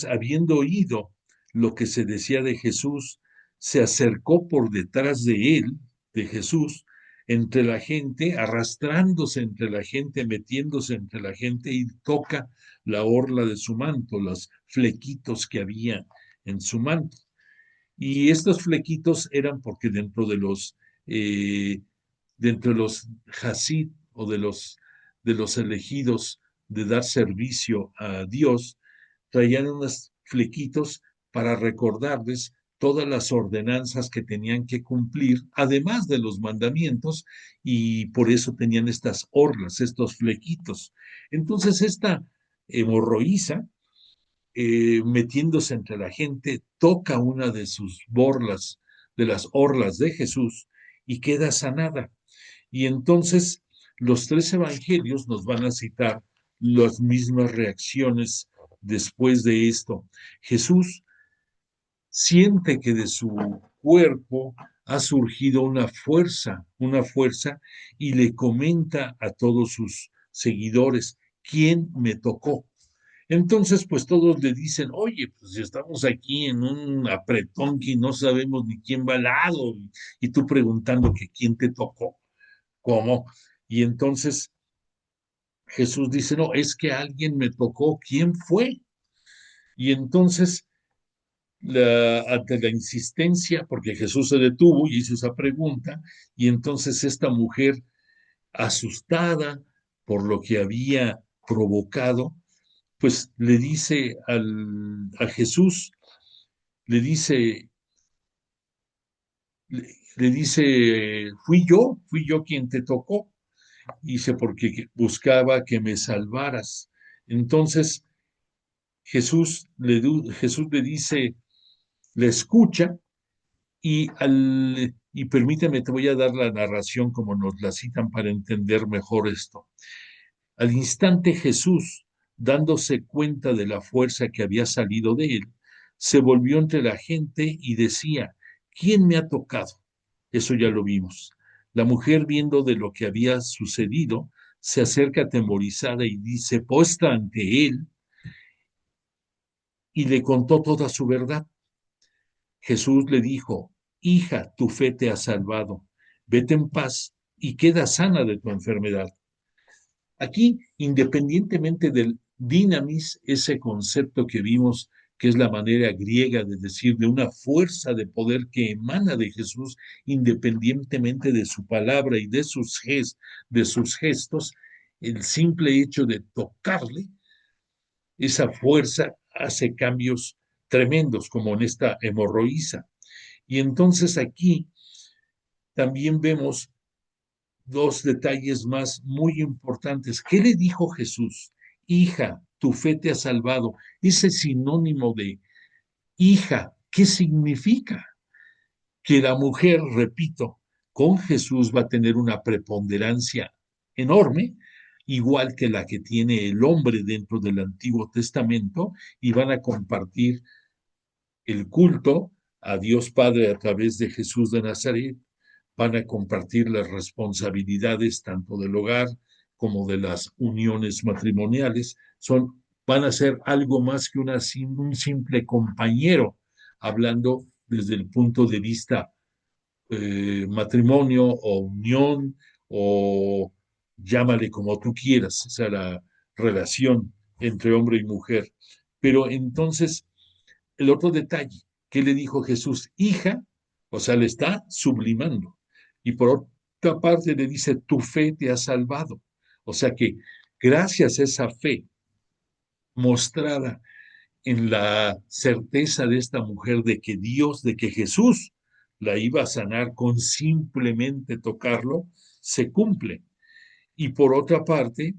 habiendo oído lo que se decía de Jesús, se acercó por detrás de él, de Jesús, entre la gente, arrastrándose entre la gente, metiéndose entre la gente y toca la orla de su manto, los flequitos que había en su manto. Y estos flequitos eran porque eh, dentro de los Hasid o de los elegidos de dar servicio a Dios, traían unos flequitos para recordarles todas las ordenanzas que tenían que cumplir, además de los mandamientos, y por eso tenían estas orlas, estos flequitos. Entonces, esta hemorroísa, metiéndose entre la gente, toca una de sus borlas, de las orlas de Jesús, y queda sanada. Y entonces los tres evangelios nos van a citar las mismas reacciones después de esto. Jesús siente que de su cuerpo ha surgido una fuerza, y le comenta a todos sus seguidores, ¿quién me tocó? Entonces, pues todos le dicen, oye, pues estamos aquí en un apretón que no sabemos ni quién va al lado, y tú preguntando que quién te tocó, ¿cómo? Y entonces Jesús dice, no, es que alguien me tocó, ¿quién fue? Y entonces, ante la insistencia, porque Jesús se detuvo y hizo esa pregunta, y entonces esta mujer, asustada por lo que había provocado, pues le dice a Jesús, le dice, le dice, fui yo quien te tocó. Dice, porque buscaba que me salvaras. Entonces Jesús le dice, le escucha, y permíteme, te voy a dar la narración como nos la citan para entender mejor esto. Al instante Jesús, dándose cuenta de la fuerza que había salido de él, se volvió entre la gente y decía, ¿quién me ha tocado? Eso ya lo vimos. La mujer, viendo de lo que había sucedido, se acerca atemorizada y dice, postra ante él, y le contó toda su verdad. Jesús le dijo, hija, tu fe te ha salvado, vete en paz y queda sana de tu enfermedad. Aquí, independientemente del dinamis, ese concepto que vimos, que es la manera griega de decir de una fuerza de poder que emana de Jesús, independientemente de su palabra y de sus gestos, el simple hecho de tocarle, esa fuerza hace cambios tremendos, como en esta hemorroísa. Y entonces aquí también vemos dos detalles más muy importantes. ¿Qué le dijo Jesús? Hija, tu fe te ha salvado. Ese sinónimo de hija, ¿qué significa? Que la mujer, repito, con Jesús va a tener una preponderancia enorme, igual que la que tiene el hombre dentro del Antiguo Testamento, y van a compartir el culto a Dios Padre a través de Jesús de Nazaret, van a compartir las responsabilidades tanto del hogar como de las uniones matrimoniales, van a ser algo más que un simple compañero, hablando desde el punto de vista matrimonio o unión, o llámale como tú quieras, o sea, la relación entre hombre y mujer. Pero entonces, el otro detalle, ¿qué le dijo Jesús? Hija, o sea, le está sublimando. Y por otra parte le dice, tu fe te ha salvado. O sea que gracias a esa fe mostrada en la certeza de esta mujer de que Dios, de que Jesús la iba a sanar con simplemente tocarlo, se cumple. Y por otra parte,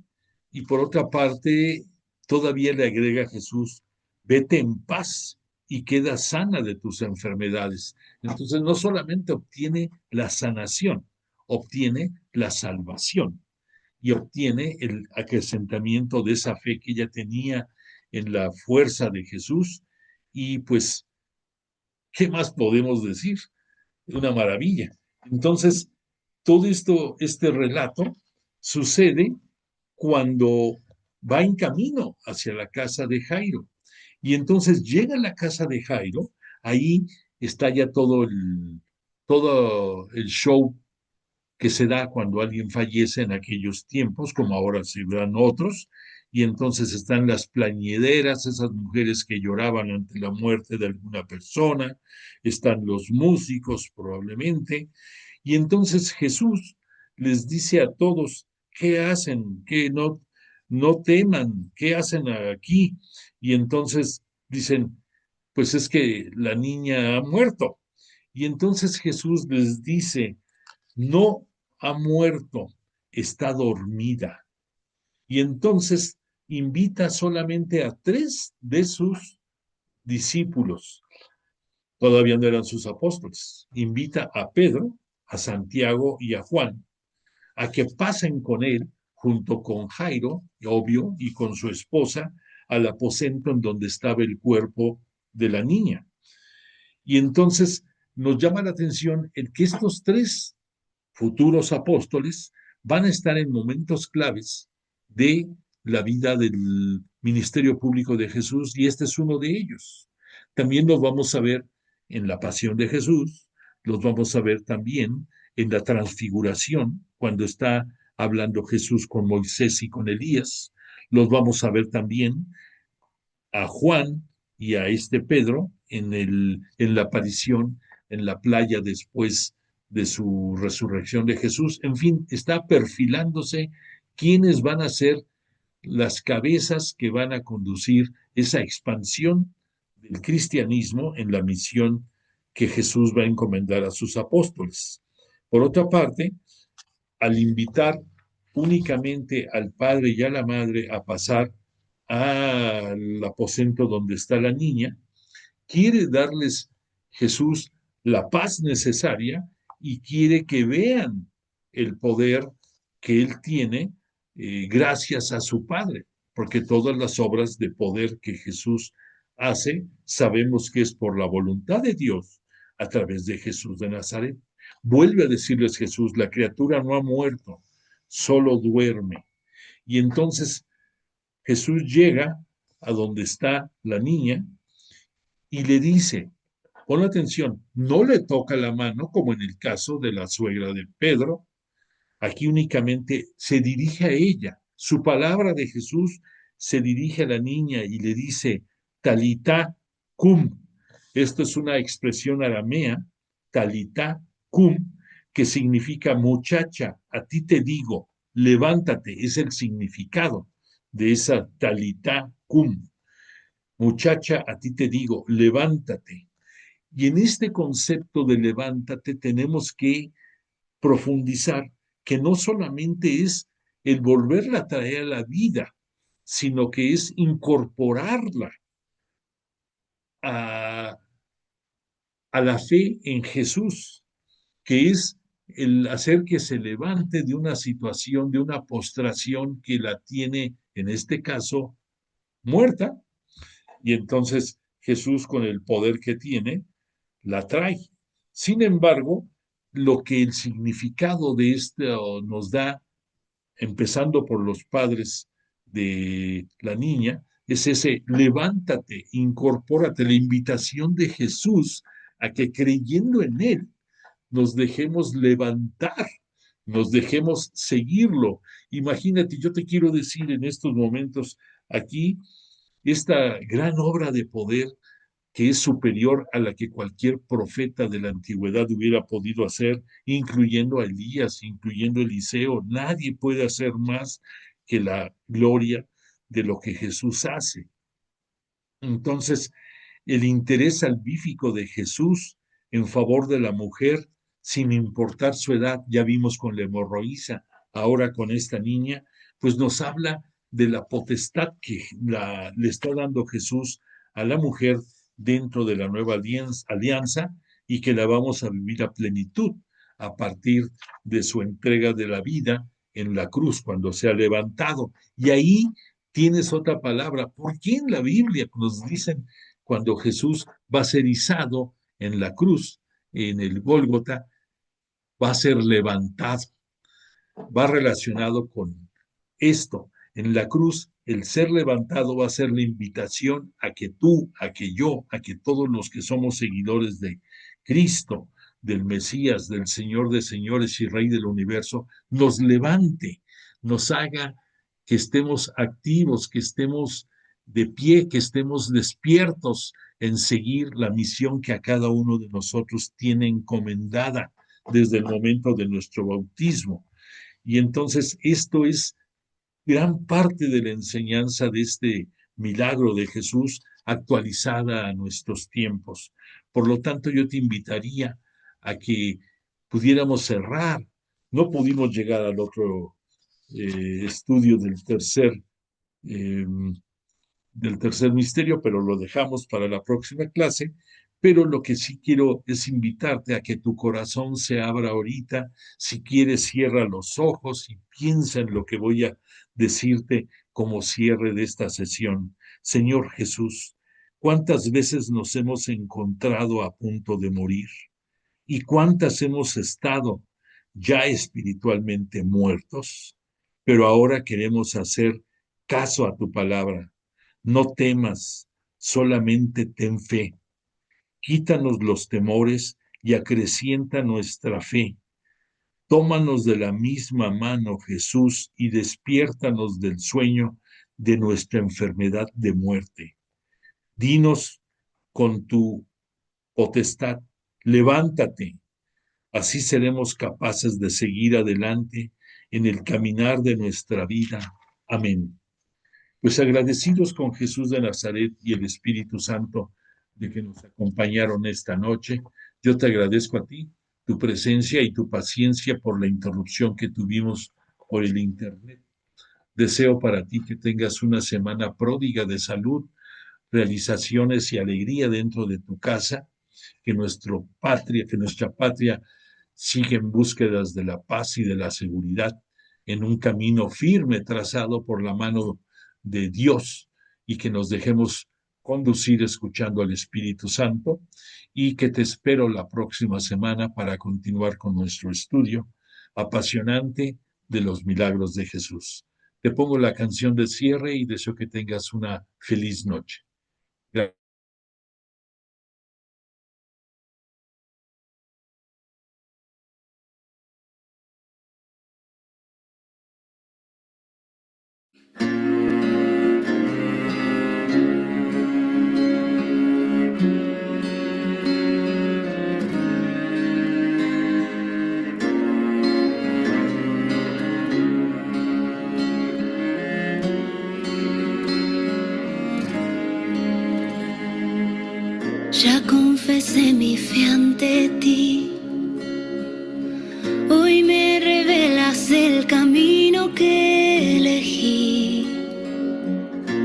y por otra parte, todavía le agrega Jesús, vete en paz y queda sana de tus enfermedades. Entonces no solamente obtiene la sanación, obtiene la salvación, y obtiene el acrecentamiento de esa fe que ella tenía en la fuerza de Jesús. Y pues, ¿qué más podemos decir? Una maravilla. Entonces, todo esto, este relato, sucede cuando va en camino hacia la casa de Jairo. Y entonces llega a la casa de Jairo, ahí está ya todo el show que se da cuando alguien fallece en aquellos tiempos, como ahora se verán otros, y entonces están las plañideras, esas mujeres que lloraban ante la muerte de alguna persona, están los músicos probablemente, y entonces Jesús les dice a todos, ¿qué hacen? ¿Qué no teman? ¿Qué hacen aquí? Y entonces dicen, pues es que la niña ha muerto. Y entonces Jesús les dice, no ha muerto, está dormida. Y entonces invita solamente a tres de sus discípulos, todavía no eran sus apóstoles, invita a Pedro, a Santiago y a Juan a que pasen con él junto con Jairo, obvio, y con su esposa, al aposento en donde estaba el cuerpo de la niña. Y entonces nos llama la atención el que estos tres futuros apóstoles van a estar en momentos claves de la vida del ministerio público de Jesús y este es uno de ellos. También los vamos a ver en la pasión de Jesús, los vamos a ver también en la transfiguración, cuando está hablando Jesús con Moisés y con Elías, los vamos a ver también a Juan y a este Pedro en la aparición en la playa después de su resurrección de Jesús. En fin, está perfilándose quiénes van a ser las cabezas que van a conducir esa expansión del cristianismo en la misión que Jesús va a encomendar a sus apóstoles. Por otra parte, al invitar únicamente al padre y a la madre a pasar al aposento donde está la niña, quiere darles Jesús la paz necesaria y quiere que vean el poder que él tiene gracias a su Padre, porque todas las obras de poder que Jesús hace, sabemos que es por la voluntad de Dios a través de Jesús de Nazaret. Vuelve a decirles Jesús, la criatura no ha muerto, solo duerme. Y entonces Jesús llega a donde está la niña y le dice, pon atención, no le toca la mano como en el caso de la suegra de Pedro, aquí únicamente se dirige a ella. Su palabra de Jesús se dirige a la niña y le dice, Talitá cum. Esto es una expresión aramea, Talitá cum, que significa muchacha, a ti te digo, levántate, es el significado de esa Talitá cum. Muchacha, a ti te digo, levántate. Y en este concepto de levántate tenemos que profundizar que no solamente es el volverla a traer a la vida, sino que es incorporarla a, a la fe en Jesús, que es el hacer que se levante de una situación, de una postración que la tiene, en este caso, muerta, y entonces Jesús con el poder que tiene, la trae. Sin embargo, lo que el significado de esto nos da, empezando por los padres de la niña, es ese levántate, incorpórate, la invitación de Jesús a que creyendo en Él nos dejemos levantar, nos dejemos seguirlo. Imagínate, yo te quiero decir en estos momentos aquí esta gran obra de poder que es superior a la que cualquier profeta de la antigüedad hubiera podido hacer, incluyendo a Elías, incluyendo a Eliseo. Nadie puede hacer más que la gloria de lo que Jesús hace. Entonces, el interés salvífico de Jesús en favor de la mujer, sin importar su edad, ya vimos con la hemorroísa, ahora con esta niña, pues nos habla de la potestad que le está dando Jesús a la mujer dentro de la nueva alianza y que la vamos a vivir a plenitud a partir de su entrega de la vida en la cruz cuando se ha levantado. Y ahí tienes otra palabra. ¿Por qué en la Biblia nos dicen cuando Jesús va a ser izado en la cruz, en el Gólgota, va a ser levantado? Va relacionado con esto. En la cruz, el ser levantado va a ser la invitación a que tú, a que yo, a que todos los que somos seguidores de Cristo, del Mesías, del Señor de señores y Rey del universo, nos levante, nos haga que estemos activos, que estemos de pie, que estemos despiertos en seguir la misión que a cada uno de nosotros tiene encomendada desde el momento de nuestro bautismo. Y entonces esto es gran parte de la enseñanza de este milagro de Jesús actualizada a nuestros tiempos. Por lo tanto, yo te invitaría a que pudiéramos cerrar. No pudimos llegar al otro estudio eh, del tercer misterio, pero lo dejamos para la próxima clase. pero lo que sí quiero es invitarte a que tu corazón se abra ahorita. Si quieres, cierra los ojos y piensa en lo que voy a decirte como cierre de esta sesión. Señor Jesús, ¿cuántas veces nos hemos encontrado a punto de morir? ¿Y cuántas hemos estado ya espiritualmente muertos? Pero ahora queremos hacer caso a tu palabra. No temas, solamente ten fe. Quítanos los temores y acrecienta nuestra fe. Tómanos de la misma mano, Jesús, y despiértanos del sueño de nuestra enfermedad de muerte. Dinos con tu potestad, levántate. Así seremos capaces de seguir adelante en el caminar de nuestra vida. Amén. Pues agradecidos con Jesús de Nazaret y el Espíritu Santo de que nos acompañaron esta noche, yo te agradezco a ti, tu presencia y tu paciencia por la interrupción que tuvimos por el Internet. Deseo para ti que tengas una semana pródiga de salud, realizaciones y alegría dentro de tu casa, que nuestra patria sigue en búsquedas de la paz y de la seguridad en un camino firme trazado por la mano de Dios, y que nos dejemos conducir escuchando al Espíritu Santo, y que te espero la próxima semana para continuar con nuestro estudio apasionante de los milagros de Jesús. Te pongo la canción de cierre y deseo que tengas una feliz noche. Gracias. Ya confesé mi fe ante ti, hoy me revelas el camino que elegí,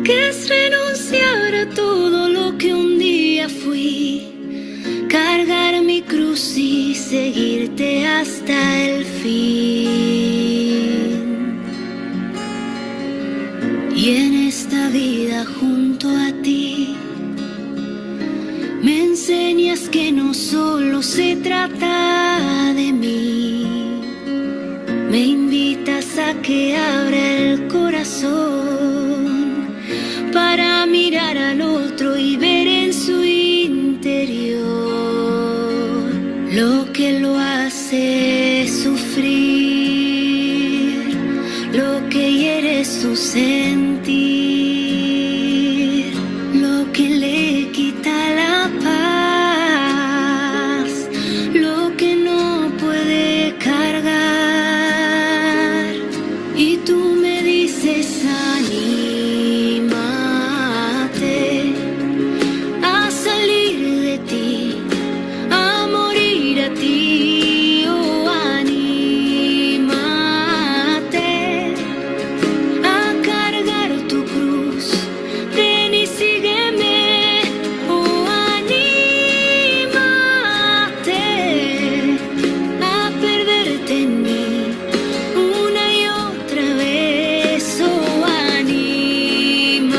que es renunciar a todo lo que un día fui, cargar mi cruz y seguirte hasta el fin. Y en esta vida junto a ti me enseñas que no solo se trata de mí, me invitas a que abra el corazón para mirar al otro y ver en su interior lo que lo hace sufrir, lo que hiere su sentir, lo que le quita la paz, lo que no puede cargar. Y tú me dices, anímate a salir de ti, a morir a ti, oh, anímate a cargar tu cruz, ven y sígueme, oh, anímate a perderte en mí una y otra vez, oh, anímate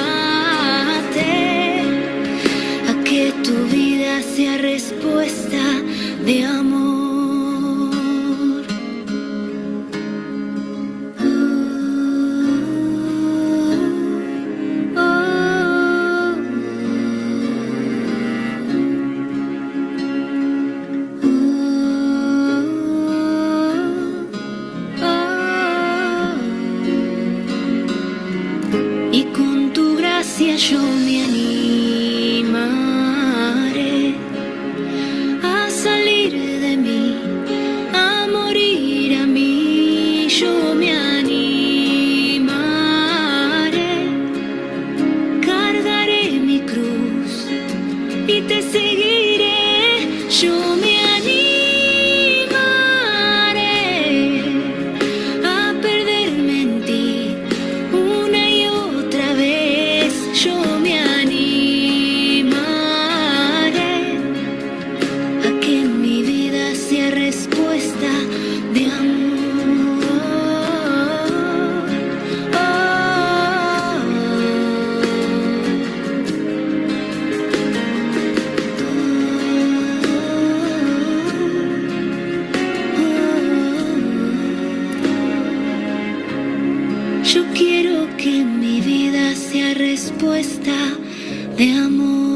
a que tu vida sea respuesta de amor. Y con tu gracia yo me animaré a salir de mí, a morir a mí, yo me animaré, cargaré mi cruz y te seguiré, yo me animaré a perderme en ti una y otra vez, yo me animaré respuesta de amor.